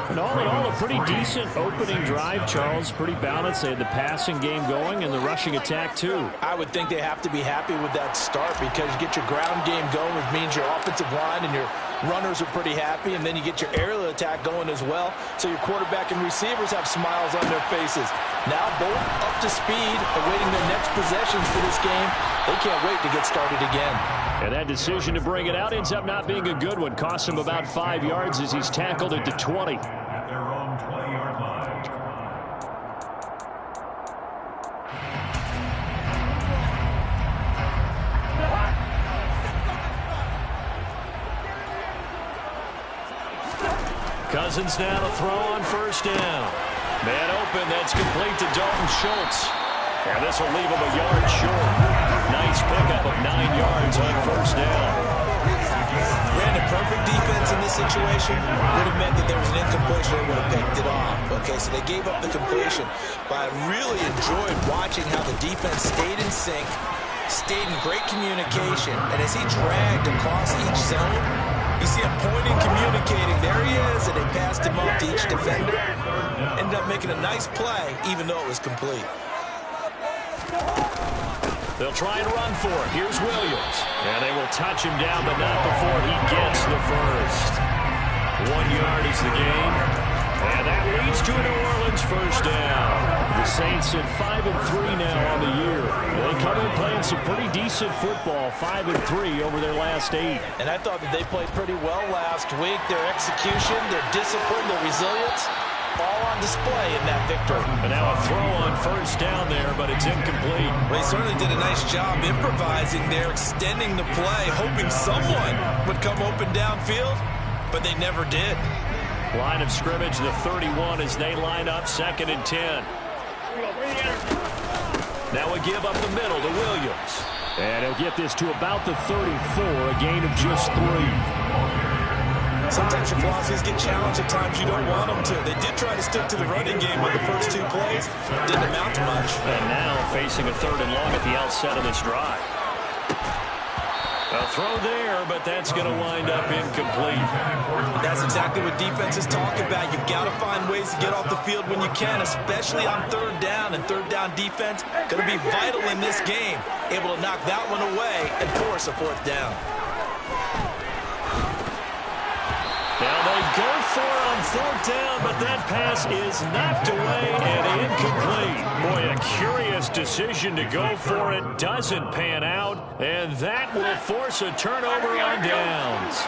And all in all, a pretty decent opening drive, Charles. Pretty balanced. They had the passing game going and the rushing attack, too. I would think they have to be happy with that start because you get your ground game going, which means your offensive line and your runners are pretty happy, and then you get your aerial attack going as well, so your quarterback and receivers have smiles on their faces. Now both up to speed, awaiting their next possessions for this game. They can't wait to get started again. And that decision to bring it out ends up not being a good one. Costs him about 5 yards as he's tackled it to 20. At their own 20-yard line. Cousins now to throw on first down. Man open, that's complete to Dalton Schultz. And this will leave him a yard short. Nice pickup of 9 yards on first down. Brandon, perfect defense in this situation would have meant that there was an incompletion. They would have picked it off. Okay, so they gave up the completion. But I really enjoyed watching how the defense stayed in sync, stayed in great communication, and as he dragged across each zone, you see him pointing, communicating. There he is, and they passed him off to each defender. Ended up making a nice play, even though it was complete. They'll try and run for it. Here's Williams. And they will touch him down, but not before he gets the first. 1 yard is the gain. And that leads to a New Orleans first down. The Saints at 5-3 now on the year. They come in playing some pretty decent football, 5-3 over their last 8. And I thought that they played pretty well last week. Their execution, their discipline, their resilience, all on display in that victory. And now a throw on first down there, but it's incomplete. Well, he certainly did a nice job improvising there, extending the play, hoping someone would come open downfield, but they never did. Line of scrimmage, the 31 as they line up, 2nd and 10. Now we give up the middle to Williams. And he'll get this to about the 34, a gain of just 3. Sometimes your philosophies get challenged at times you don't want them to. They did try to stick to the running game on the first 2 plays. Didn't amount to much. And now facing a 3rd and long at the outset of this drive. A throw there, but that's going to wind up incomplete. That's exactly what defenses talk about. You've got to find ways to get off the field when you can, especially on 3rd down. And 3rd down defense going to be vital in this game. Able to knock that one away and force a 4th down. Now they go for it on 4th down, but that pass is knocked away and incomplete. Boy, a curious decision to go for it. Doesn't pan out, and that will force a turnover on downs.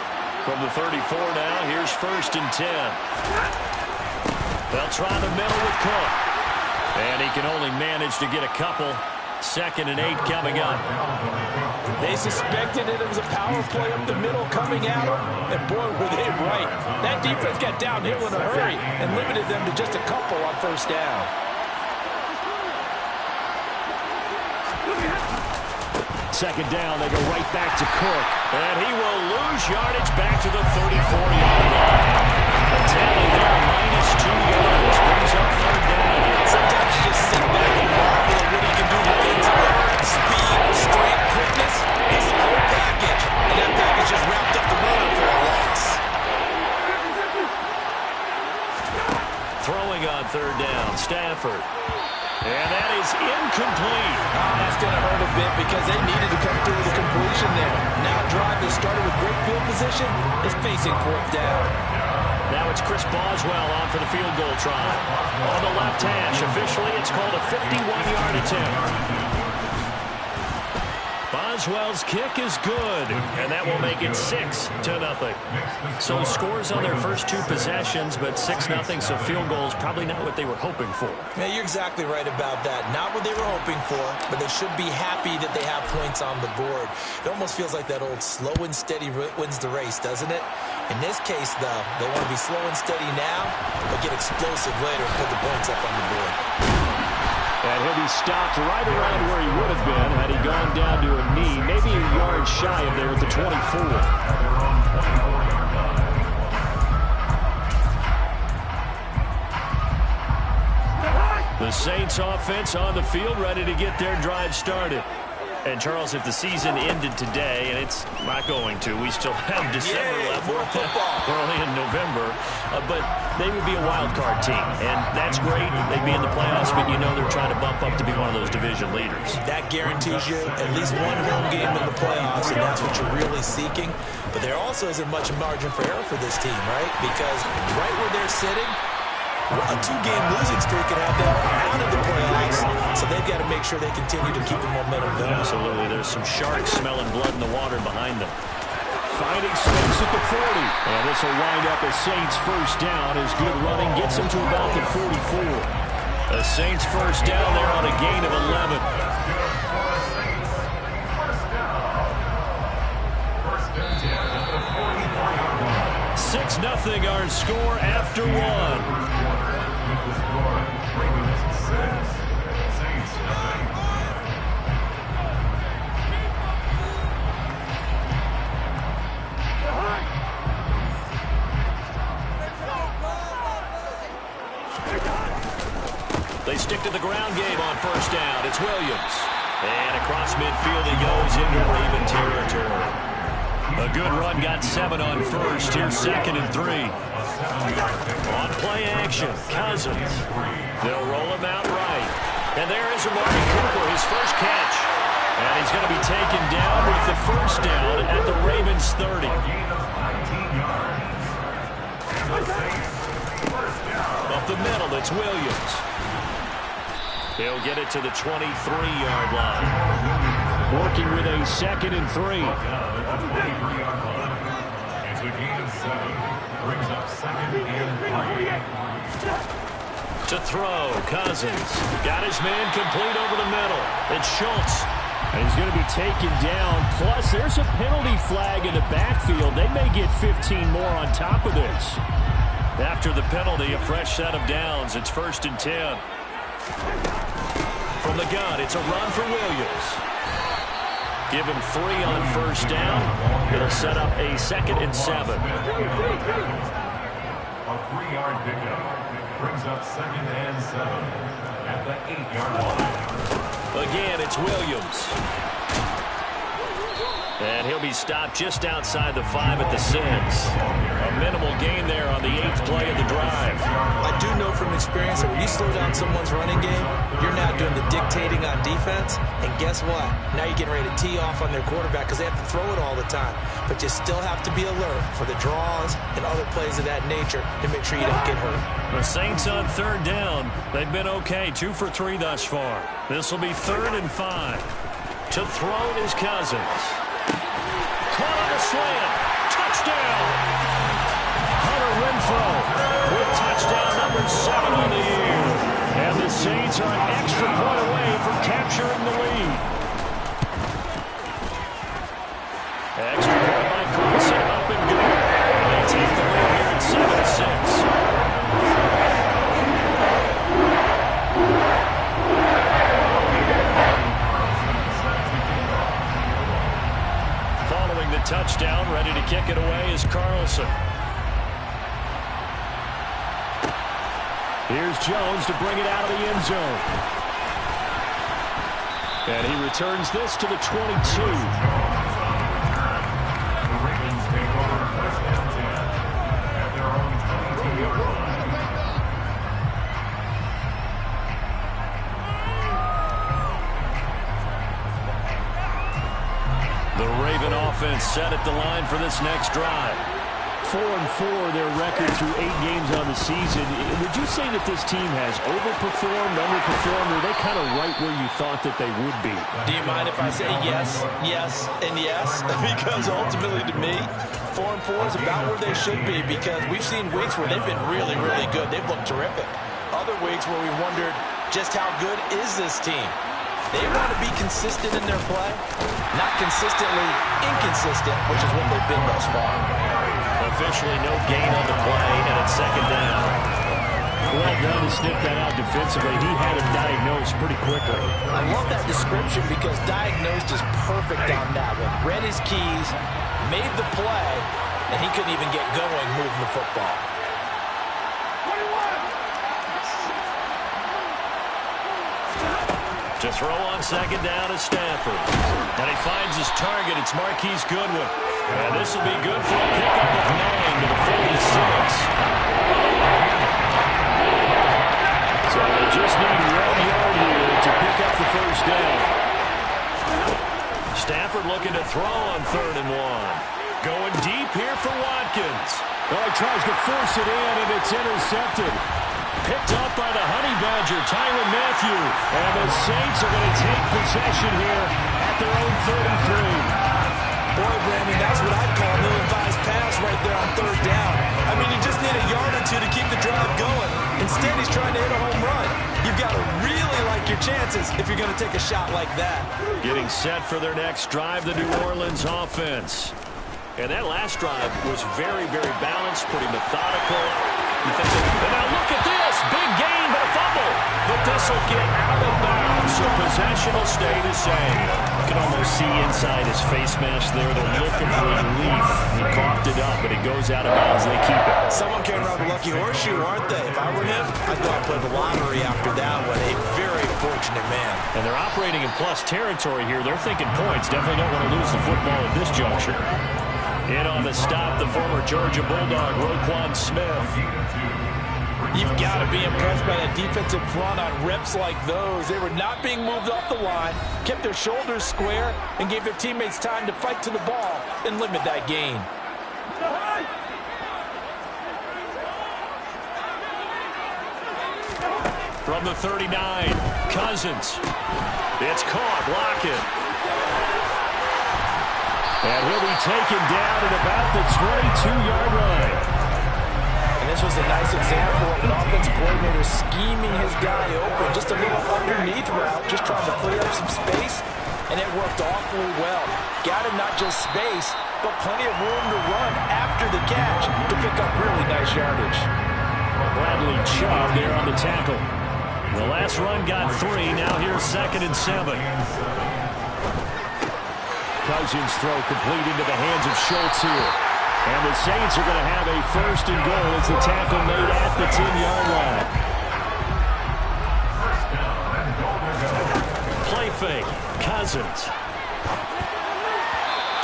From the 34 now, here's 1st and 10. They'll try the middle with Cook. And he can only manage to get a couple. 2nd and 8 coming up. They suspected it was a power play up the middle coming at them, and boy, were they right. That defense got downhill in a hurry and limited them to just a couple on 1st down. Second down, they go right back to Cook. And he will lose yardage back to the 34-yard line. The tally there, -2 yards, brings up 3rd down. Sometimes you just sit back and marvel at what he can do defensively. Speed, strength, quickness, it's the whole package. And that package just wrapped up the runner for a loss. Throwing on 3rd down, Stafford. And that is incomplete. Oh, that's going to hurt a bit because they needed to come through with a completion there. Now a drive that started with great field position is facing 4th down. Now it's Chris Boswell on for the field goal try. On the left hash, officially it's called a 51-yard attempt. Boswell's kick is good, and that will make it 6-0. So scores on their first 2 possessions, but 6-0, so field goals probably not what they were hoping for. Yeah, you're exactly right about that. Not what they were hoping for, but they should be happy that they have points on the board. It almost feels like that old slow and steady wins the race, doesn't it? In this case, though, they want to be slow and steady now, but get explosive later and put the points up on the board. And he'll be stopped right around where he would have been had he gone down to a knee, maybe a yard shy of there at the 24. The Saints offense on the field, ready to get their drive started. And, Charles, if the season ended today, and it's not going to, we still have December left, early in November, but they would be a wild card team, and that's great. They'd be in the playoffs, but you know they're trying to bump up to be one of those division leaders. That guarantees you at least one home game in the playoffs, and that's what you're really seeking. But there also isn't much margin for error for this team, right? Because right where they're sitting, a 2-game losing streak could have them out of the playoffs, so they've got to make sure they continue to keep the momentum going. Absolutely. There's some sharks smelling blood in the water behind them. Finding space at the 40. And this will wind up a Saints first down as good running gets them to about the 44. A Saints first down there on a gain of 11. 6-0 our score after one. They stick to the ground game on first down. It's Williams. And across midfield he goes into Raven territory. A good run, got 7 on first. Here's 2nd and 3. On play action, Cousins. They'll roll him out right. And there is Amari Cooper, his first catch. And he's going to be taken down with the first down at the Ravens 30. Up the middle, it's Williams. He'll get it to the 23-yard line. Working with a 2nd and 3. It's a gain of 7. Brings up 2nd and 3. To throw, Cousins. Got his man complete over the middle. It's Schultz. And he's going to be taken down. Plus, there's a penalty flag in the backfield. They may get 15 more on top of this. After the penalty, a fresh set of downs. It's 1st and 10. From the gun, it's a run for Williams. Give him 3 on first down. It'll set up a 2nd and 7. A 3-yard pickup brings up 2nd and 7 at the 8-yard line. Again, it's Williams. And he'll be stopped just outside the 5 at the 6. A minimal gain there on the 8th play of the drive. I do know from experience that when you slow down someone's running game, you're now doing the dictating on defense. And guess what? Now you're getting ready to tee off on their quarterback because they have to throw it all the time. But you still have to be alert for the draws and other plays of that nature to make sure you don't get hurt. The Saints on 3rd down. They've been okay, 2 for 3 thus far. This will be 3rd and 5. To throw is Cousins. Caught on a slant. Touchdown. Hunter Renfrow with touchdown number 7 on the year. And the Saints are an extra point away from capturing the lead. Extra point by Carlson, up and good. They take the lead here at 7-6. Following the touchdown, ready to kick it away is Carlson. Here's Jones to bring it out of the end zone. And he returns this to the 22. The Ravens take over 1st and 10 at their own 22-yard line. The Raven offense set at the line for this next drive. 4-4 their record through 8 games on the season. Would you say that this team has overperformed, underperformed, or are they kind of right where you thought that they would be? Do you mind if I say yes, yes, and yes? Because ultimately to me, 4-4 is about where they should be because we've seen weeks where they've been really, really good. They've looked terrific. Other weeks where we wondered just how good is this team? They want to be consistent in their play, not consistently inconsistent, which is what they've been thus far. Officially no gain on the play, and it's 2nd down. Well done to sniff that out defensively. He had it diagnosed pretty quickly. I love that description because diagnosed is perfect on that one. Read his keys, made the play, and he couldn't even get going moving the football. To throw on 2nd down is Stafford. And he finds his target. It's Marquise Goodwin. And this will be good for a pickup of 9 to the 46. So they just need 1 yard here to pick up the first down. Stafford looking to throw on 3rd and 1. Going deep here for Watkins. Oh, he tries to force it in, and it's intercepted. Picked up by the Honey Badger, Tyrann Mathieu. And the Saints are going to take possession here at their own 33. Boy, Brandon, that's what I'd call an ill-advised pass right there on 3rd down. I mean, you just need a yard or two to keep the drive going. Instead, he's trying to hit a home run. You've got to really like your chances if you're going to take a shot like that. Getting set for their next drive, the New Orleans offense. And that last drive was very, very balanced, pretty methodical. And now look at this. Big gain, but a fumble. But this will get out of bounds, so possession will stay the same. You can almost see inside his face mask there the look of relief. He coughed it up, but it goes out of bounds. They keep it. Someone carrying around the lucky horseshoe, aren't they? If I were him, I'd go out and play the lottery after that one. A very fortunate man. And they're operating in plus territory here. They're thinking points. Definitely don't want to lose the football at this juncture. In on the stop, the former Georgia Bulldog, Roquan Smith. You've got to be impressed by that defensive front on reps like those. They were not being moved off the line, kept their shoulders square, and gave their teammates time to fight to the ball and limit that gain. From the 39, Cousins. It's caught, Lockett. And he'll be taken down at about the 22-yard line. And this was a nice example of an offensive coordinator scheming his guy open. Just a little underneath route, just trying to free up some space, and it worked awfully well. Got him not just space, but plenty of room to run after the catch to pick up really nice yardage. Bradley Chubb there on the tackle. The last run got 3. Now here's 2nd and 7. Cousins throw complete into the hands of Schultz here. And the Saints are going to have a 1st and goal as the tackle made at the 10-yard line. Play fake. Cousins.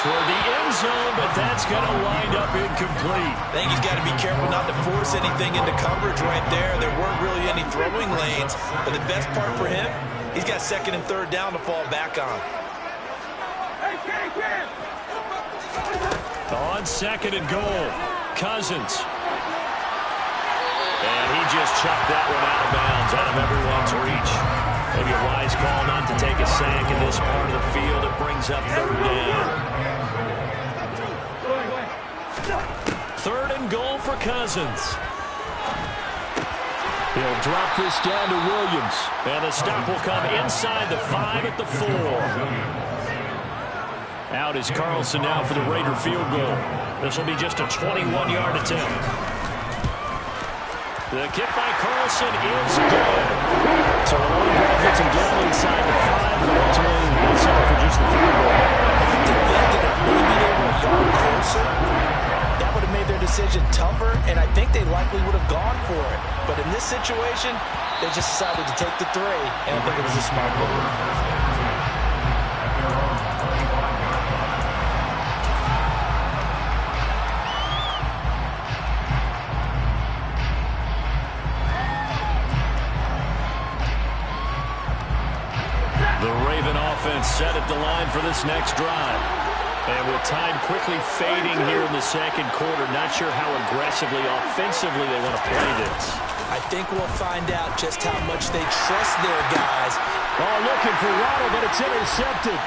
Toward the end zone, but that's going to wind up incomplete. I think he's got to be careful not to force anything into coverage right there. There weren't really any throwing lanes. But the best part for him, he's got 2nd and 3rd down to fall back on. On 2nd and goal, Cousins. And he just chucked that one out of bounds, out of everyone's reach. Maybe a wise call not to take a sack in this part of the field. It brings up 3rd down. 3rd and goal for Cousins. He'll drop this down to Williams. And the stop will come inside the 5 at the 4. Out is Carlson now for the Raider field goal. This will be just a 21-yard attempt. The kick by Carlson is good. So a long ball gets him down inside the 5, but ultimately he'll settle for just the field goal. Maybe they were a yard closer. That would have made their decision tougher, and I think they likely would have gone for it. But in this situation, they just decided to take the 3, and I think it was a smart move. Set at the line for this next drive. And with time quickly fading here in the 2nd quarter, not sure how aggressively, offensively they want to play this. I think we'll find out just how much they trust their guys. Oh, looking for Waddle, but it's intercepted.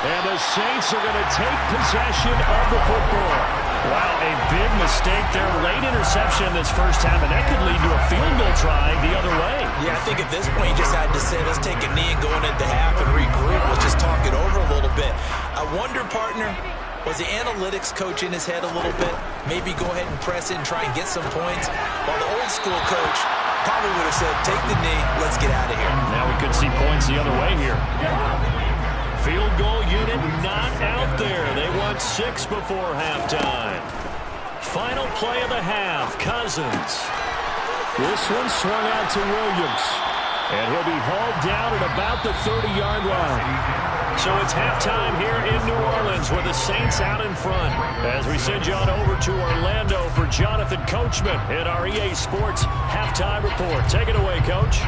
And the Saints are going to take possession of the football. Wow, a big mistake there. Late interception in this first half, and that could lead to a field goal try the other way. Yeah, I think at this point you just had to say, let's take a knee and go into half and regroup. Let's just talk it over a little bit. I wonder, partner, was the analytics coach in his head a little bit? Maybe go ahead and press it and try and get some points? While the old school coach probably would have said, take the knee, let's get out of here. Now we could see points the other way here. Field goal unit not out there. They want 6 before halftime. Final play of the half, Cousins. This one swung out to Williams. And he'll be hauled down at about the 30-yard line. So it's halftime here in New Orleans with the Saints out in front. As we send you on over to Orlando for Jonathan Coachman in our EA Sports Halftime Report. Take it away, Coach.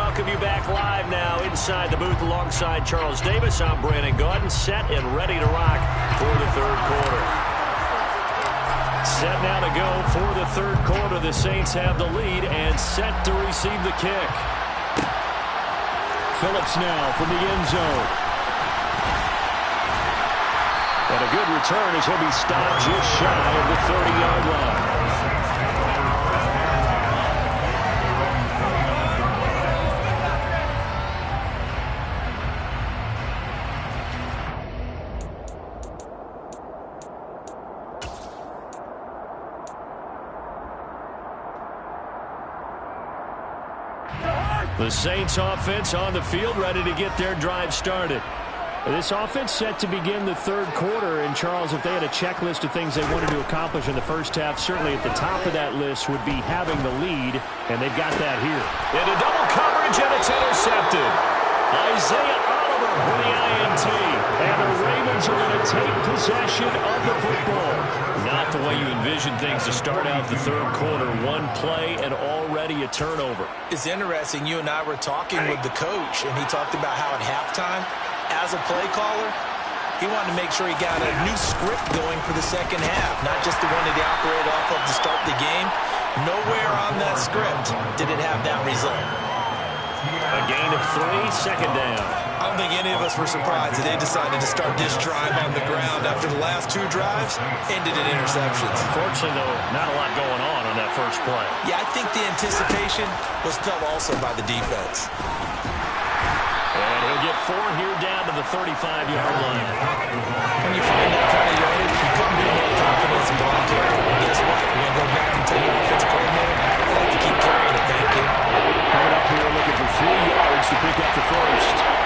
Welcome you back live now inside the booth alongside Charles Davis. I'm Brandon Gaudin, set and ready to rock for the 3rd quarter. Set now to go for the 3rd quarter. The Saints have the lead and set to receive the kick. Phillips now from the end zone. And a good return as he'll be stopped just shy of the 30-yard line. The Saints offense on the field, ready to get their drive started. This offense set to begin the third quarter. And, Charles, if they had a checklist of things they wanted to accomplish in the first half, certainly at the top of that list would be having the lead, and they've got that here. Into double coverage, and it's intercepted. Isaiah Oliver with the INT. And the Ravens are going to take possession of the football. Not the way you envision things to start out the third quarter. One play and already a turnover. It's interesting. You and I were talking with the coach, and he talked about how at halftime, as a play caller, he wanted to make sure he got a new script going for the second half, not just the one that he operated off of to start the game. Nowhere on that script did it have that result. A gain of 3, second down. I don't think any of us were surprised that they decided to start this drive on the ground after the last 2 drives ended in interceptions. Unfortunately, though, not a lot going on that first play. Yeah, I think the anticipation was felt also by the defense. And he'll get 4 here down to the 35-yard line. When you find that kind of yardage, you come in with confidence and ball carrier. And guess what? You're going to go back and tell your offensive coordinator, I like to keep carrying it, thank you. Coming up here looking for 3 yards to pick up the first.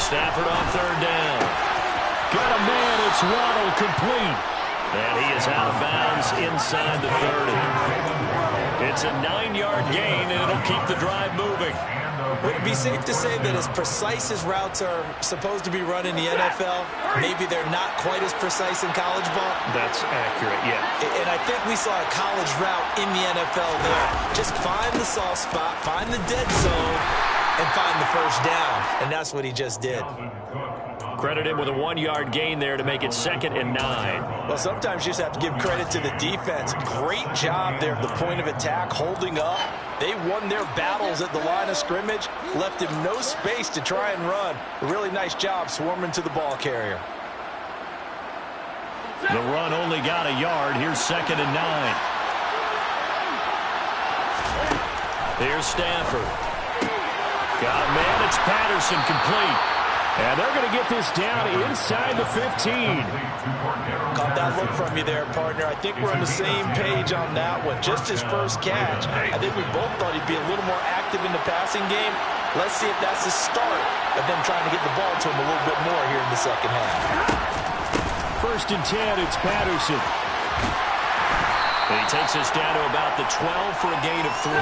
Stafford on third down. Got a man, it's Waddle, complete. And he is out of bounds inside the 30. It's a 9-yard gain, and it'll keep the drive moving. Would it be safe to say that as precise as routes are supposed to be run in the NFL, maybe they're not quite as precise in college ball? That's accurate, yeah. And I think we saw a college route in the NFL there. Just find the soft spot, find the dead zone, and find the first down. And that's what he just did. Credit him with a 1-yard gain there to make it 2nd and 9. Well, sometimes you just have to give credit to the defense. Great job there at the point of attack, holding up. They won their battles at the line of scrimmage, left him no space to try and run. A really nice job swarming to the ball carrier. The run only got a yard. Here's 2nd and 9. Here's Stafford. Got a man, it's Patterson, complete. And they're going to get this down inside the 15. Caught that look from you there, partner. I think we're on the same page on that one. Just his first catch. I think we both thought he'd be a little more active in the passing game. Let's see if that's the start of them trying to get the ball to him a little bit more here in the second half. 1st and 10, it's Patterson. And he takes us down to about the 12 for a gain of 3.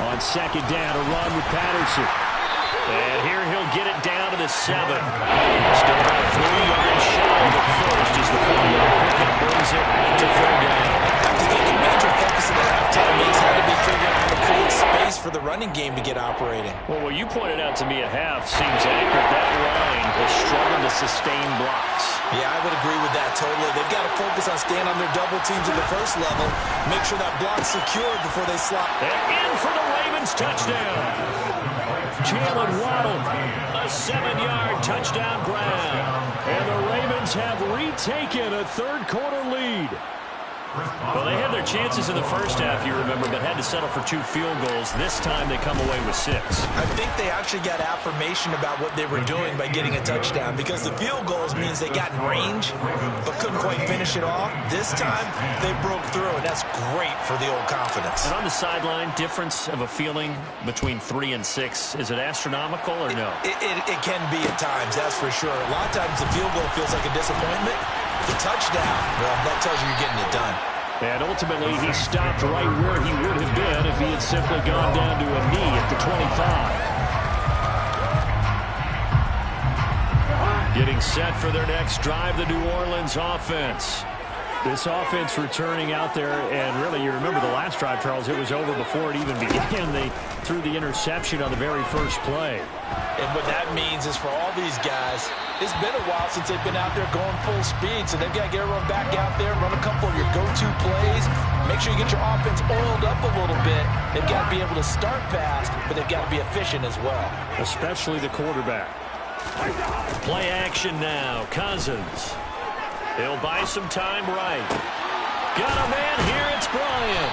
On 2nd down, a run with Patterson. And here he'll get it down to the 7. Still about 3 yards shy of the first as the 4-yard pickup brings it to 3rd down. I think a major focus of the halftime means had to be figuring out how to create space for the running game to get operating. Well, what you pointed out to me at half seems accurate. That line has struggled to sustain blocks. Yeah, I would agree with that totally. They've got to focus on staying on their double teams at the first level, make sure that block's secured before they slot. And in for the Ravens touchdown. Jalen Waddle, a 7-yard touchdown grab. And the Ravens have retaken a third-quarter lead. Well, they had their chances in the first half, you remember, but had to settle for 2 field goals. This time they come away with 6. I think they actually got affirmation about what they were doing by getting a touchdown, because the field goals means they got in range but couldn't quite finish it off. This time they broke through, and that's great for the old confidence. And on the sideline, difference of a feeling between 3 and 6, is it astronomical or no? It can be at times, that's for sure. A lot of times the field goal feels like a disappointment. The touchdown, well, that tells you you're getting it done. And ultimately, he stopped right where he would have been if he had simply gone down to a knee at the 25. Getting set for their next drive, the New Orleans offense. This offense returning out there, and really, you remember the last drive, Charles, it was over before it even began. They threw the interception on the very first play. And what that means is for all these guys, it's been a while since they've been out there going full speed, so they've got to get everyone back out there, run a couple of your go-to plays, make sure you get your offense oiled up a little bit. They've got to be able to start fast, but they've got to be efficient as well. Especially the quarterback. Play action now, Cousins. He'll buy some time right. Got a man here, it's Bryant.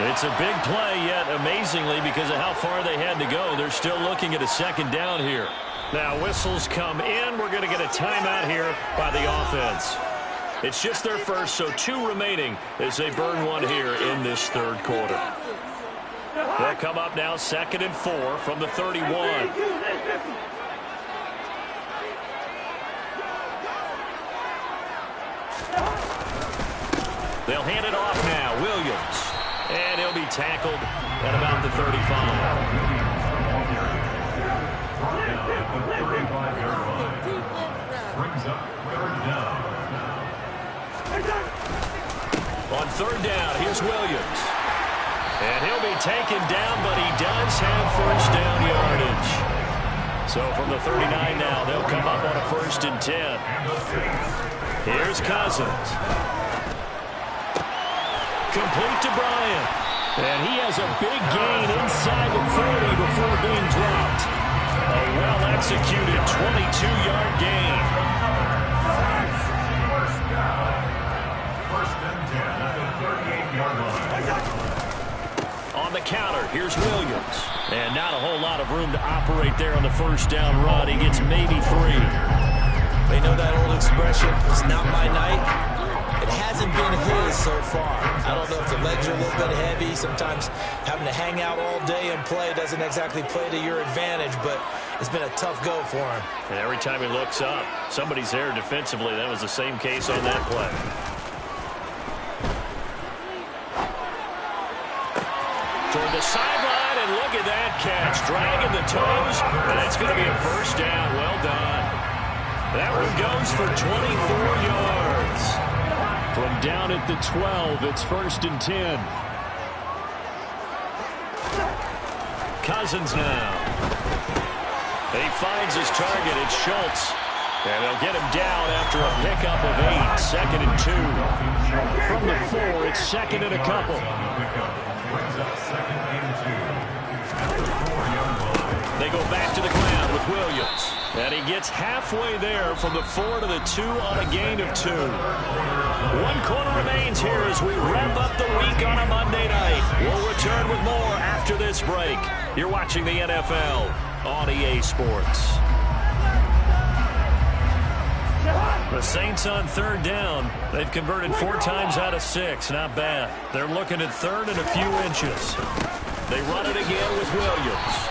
It's a big play, yet amazingly, because of how far they had to go, they're still looking at a second down here. Now whistles come in. We're going to get a timeout here by the offense. It's just their first, so 2 remaining as they burn one here in this third quarter. They'll come up now 2nd and 4 from the 31. They'll hand it off now. Williams. And he'll be tackled at about the 35. Brings up 3rd down. On 3rd down, here's Williams. And he'll be taken down, but he does have first down yardage. So from the 39 now, they'll come up on a 1st and 10. Here's Cousins. Complete to Bryant. And he has a big gain inside the 30 before being dropped. A well-executed 22-yard gain. First and 10 at the 38-yard line. On the counter, here's Williams. And not a whole lot of room to operate there on the first down run. He gets maybe 3. They know that old expression, it's not my night. It hasn't been his so far. I don't know if the legs are a little bit heavy. Sometimes having to hang out all day and play doesn't exactly play to your advantage, but it's been a tough go for him. And every time he looks up, somebody's there defensively. That was the same case on that play. Toward the sideline, and look at that catch. Dragging the toes, and it's going to be a first down. Well done. That one goes for 24 yards. From down at the 12, it's 1st and 10. Cousins now. He finds his target. It's Schultz. And they'll get him down after a pickup of 8. 2nd and 2. From the 4, it's 2nd and a couple. They go back to the ground with Williams. And he gets halfway there from the 4 to the 2 on a gain of 2. 1 quarter remains here as we wrap up the week on a Monday night. We'll return with more after this break. You're watching the NFL on EA Sports. The Saints on 3rd down. They've converted 4 times out of 6. Not bad. They're looking at 3rd and a few inches. They run it again with Williams.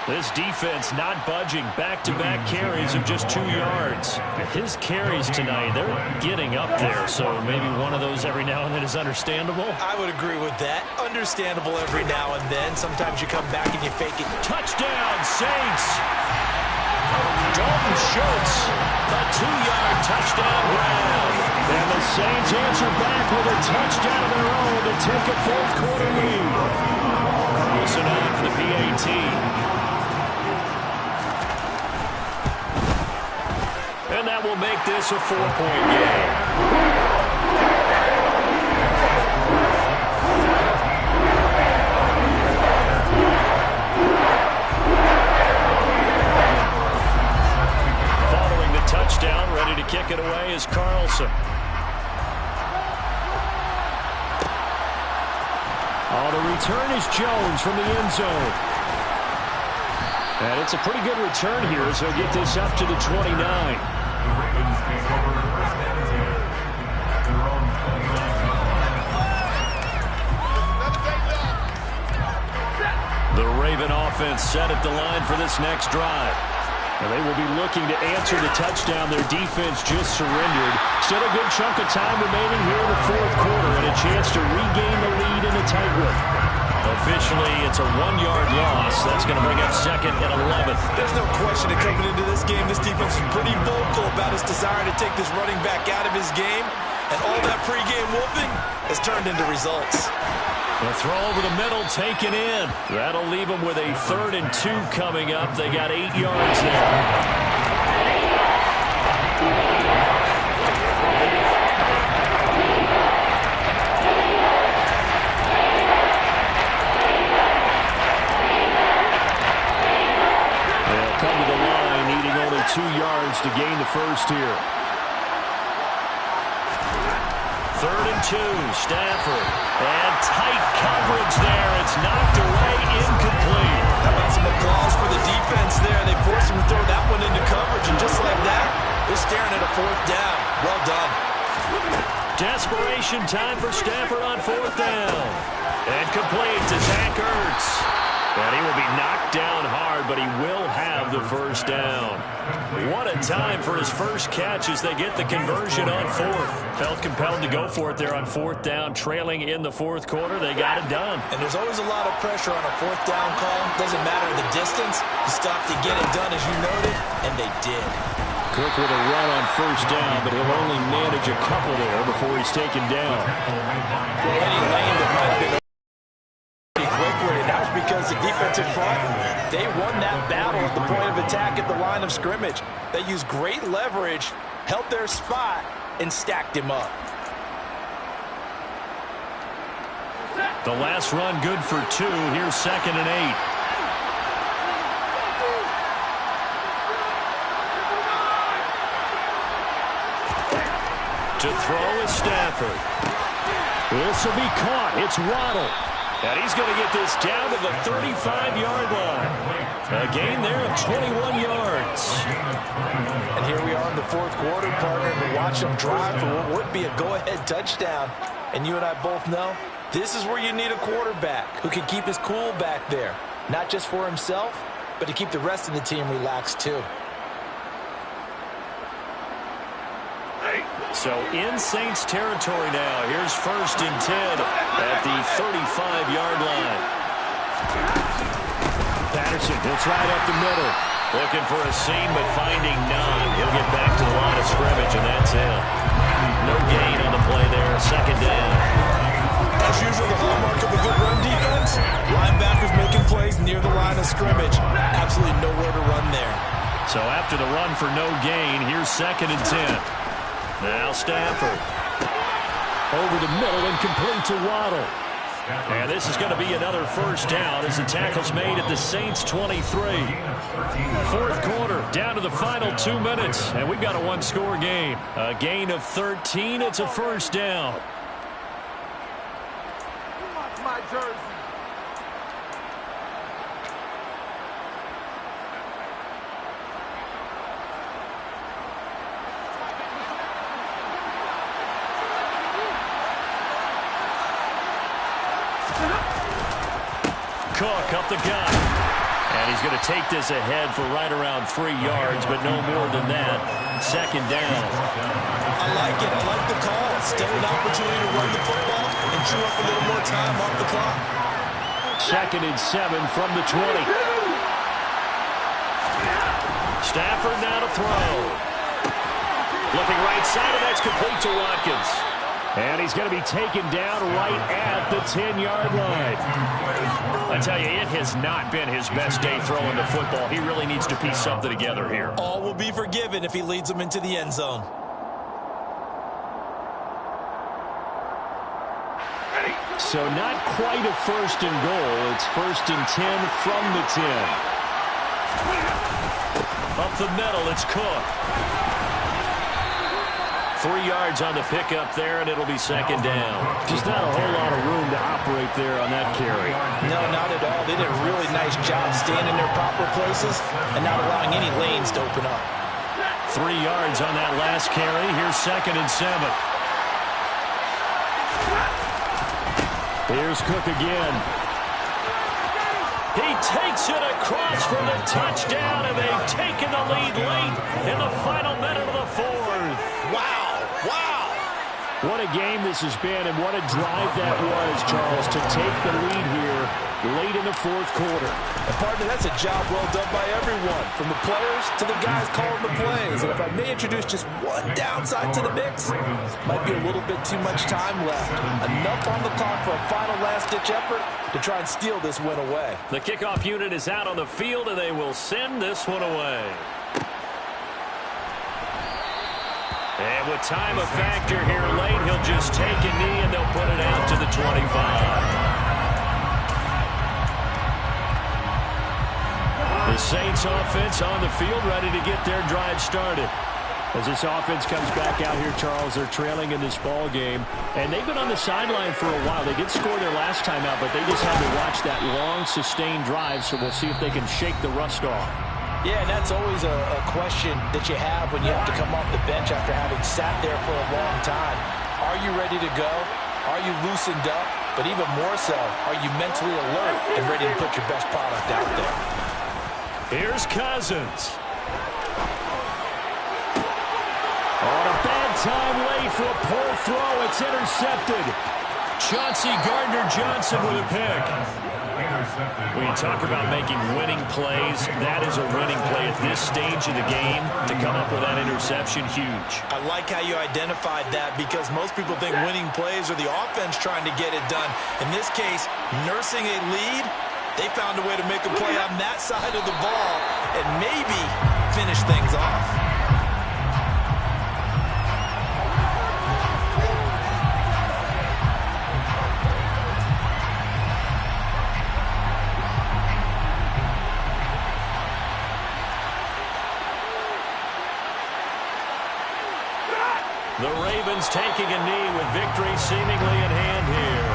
This defense not budging. Back-to-back carries of just 2 yards. His carries tonight, they're getting up there, so maybe one of those every now and then is understandable. I would agree with that. Understandable every now and then. Sometimes you come back and you fake it. Touchdown, Saints! Dalton Schultz, a 2-yard touchdown grab. And the Saints answer back with a touchdown of their own to take a 4th quarter lead. Wilson on for the PAT. And that will make this a 4-point game. Following the touchdown, ready to kick it away is Carlson. On the return is Jones from the end zone. And it's a pretty good return here as they'll get this up to the 29. The Raven offense set at the line for this next drive. And they will be looking to answer the touchdown their defense just surrendered. Still a good chunk of time remaining here in the 4th quarter and a chance to regain the lead in a tight one. Officially, it's a 1-yard loss. That's going to bring up 2nd and 11. There's no question that coming into this game, this defense is pretty vocal about its desire to take this running back out of his game. And all that pregame wolfing has turned into results. The throw over the middle taken in. That'll leave them with a 3rd and 2 coming up. They got 8 yards there. Come to the line, needing only 2 yards to gain the first here. 3rd and 2, Stafford. And tight coverage there. It's knocked away, incomplete. How about some applause for the defense there? They forced him to throw that one into coverage, and just like that, they're staring at a 4th down. Well done. Desperation time for Stafford on 4th down. And complete to Zach Ertz. And he will be knocked down hard, but he will have the 1st down. What a time for his first catch as they get the conversion on 4th. Felt compelled to go for it there on 4th down, trailing in the 4th quarter. They got it done. And there's always a lot of pressure on a 4th down call. Doesn't matter the distance. You stop to get it done as you noted, and they did. Cook with a run on 1st down, but he'll only manage a couple there before he's taken down. Well, any lane that might have been quickly, and that was because the defensive front, they won that battle at the point of attack at the line of scrimmage. They used great leverage, held their spot, and stacked him up. The last run good for 2. Here's 2nd and 8. To throw is Stafford. This will be caught. It's Waddle. And he's going to get this down to the 35-yard line. A gain there of 21 yards. And here we are in the 4th quarter, partner, to watch them drive for what would be a go-ahead touchdown. And you and I both know this is where you need a quarterback who can keep his cool back there. Not just for himself, but to keep the rest of the team relaxed too. So in Saints territory now. Here's 1st and 10 at the 35-yard line. Patterson hits right up the middle. Looking for a seam, but finding none. He'll get back to the line of scrimmage, and that's it. No gain on the play there. 2nd down. As usual, the hallmark of a good run defense, linebackers making plays near the line of scrimmage. Absolutely nowhere to run there. So after the run for no gain, here's 2nd and 10. Now Stafford. Over the middle and complete to Waddle. And this is going to be another 1st down as the tackle's made at the Saints 23. 4th quarter, down to the final 2 minutes. And we've got a 1-score game. A gain of 13. It's a 1st down. My jersey. Cook up the gut. And he's going to take this ahead for right around 3 yards, but no more than that. 2nd down. I like it. I like the call. Still an opportunity to run the football and chew up a little more time off the clock. 2nd and 7 from the 20. Stafford now to throw. Looking right side, and that's complete to Watkins. And he's going to be taken down right at the 10-yard line. I tell you, it has not been his best day throwing the football. He really needs to piece something together here. All will be forgiven if he leads them into the end zone. So not quite a 1st and goal. It's 1st and 10 from the 10. Up the middle, it's Cook. 3 yards on the pickup there, and it'll be 2nd down. Just not a whole lot of room to operate there on that carry. No, not at all. They did a really nice job staying in their proper places and not allowing any lanes to open up. 3 yards on that last carry. Here's 2nd and 7. Here's Cook again. He takes it across for the touchdown, and they've taken the lead late in the final minute of the 4th. Wow. Wow. What a game this has been, and what a drive that was, Charles, to take the lead here late in the 4th quarter. And partner, that's a job well done by everyone, from the players to the guys calling the plays. And if I may introduce just one downside to the mix, might be a little bit too much time left. Enough on the clock for a final last-ditch effort to try and steal this win away. The kickoff unit is out on the field, and they will send this one away. And with time a factor here late, he'll just take a knee, and they'll put it out to the 25. The Saints offense on the field, ready to get their drive started. As this offense comes back out here, Charles, they're trailing in this ball game, and they've been on the sideline for a while. They did score their last time out, but they just had to watch that long, sustained drive, so we'll see if they can shake the rust off. Yeah, and that's always a question that you have when you have to come off the bench after having sat there for a long time. Are you ready to go? Are you loosened up? But even more so, are you mentally alert and ready to put your best product out there? Here's Cousins. On a bad time late for a poor throw. It's intercepted. Chauncey Gardner-Johnson with a pick. When you talk about making winning plays, that is a winning play at this stage of the game. To come up with that interception, huge. I like how you identified that because most people think winning plays are the offense trying to get it done. In this case, nursing a lead, they found a way to make a play on that side of the ball and maybe finish things off. The Ravens taking a knee with victory seemingly in hand here.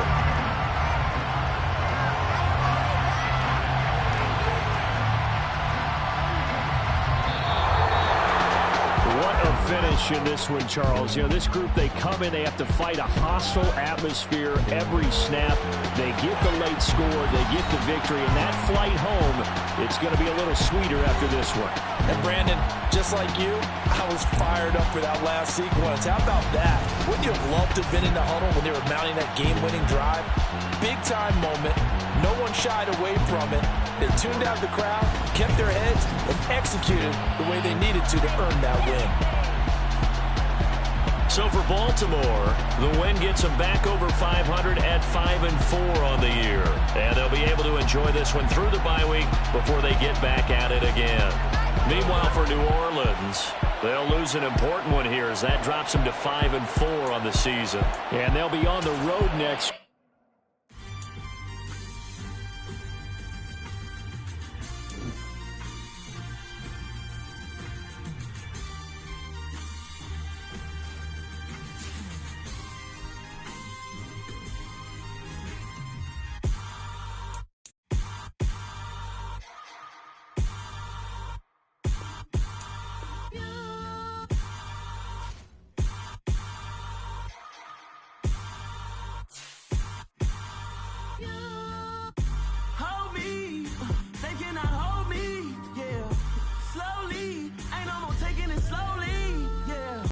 What a finish in this one, Charles. You know, this group, they come in, they have to fight a hostile atmosphere every snap. They get the late score, they get the victory, and that flight home, it's going to be a little sweeter after this one. And Brandon, just like you, I was fired up for that last sequence. How about that? Wouldn't you have loved to have been in the huddle when they were mounting that game-winning drive? Big-time moment. No one shied away from it. They tuned out the crowd, kept their heads, and executed the way they needed to earn that win. So for Baltimore, the win gets them back over 500 at 5-4 on the year. And they'll be able to enjoy this one through the bye week before they get back at it again. Meanwhile, for New Orleans, they'll lose an important one here as that drops them to 5-4 on the season. And they'll be on the road next.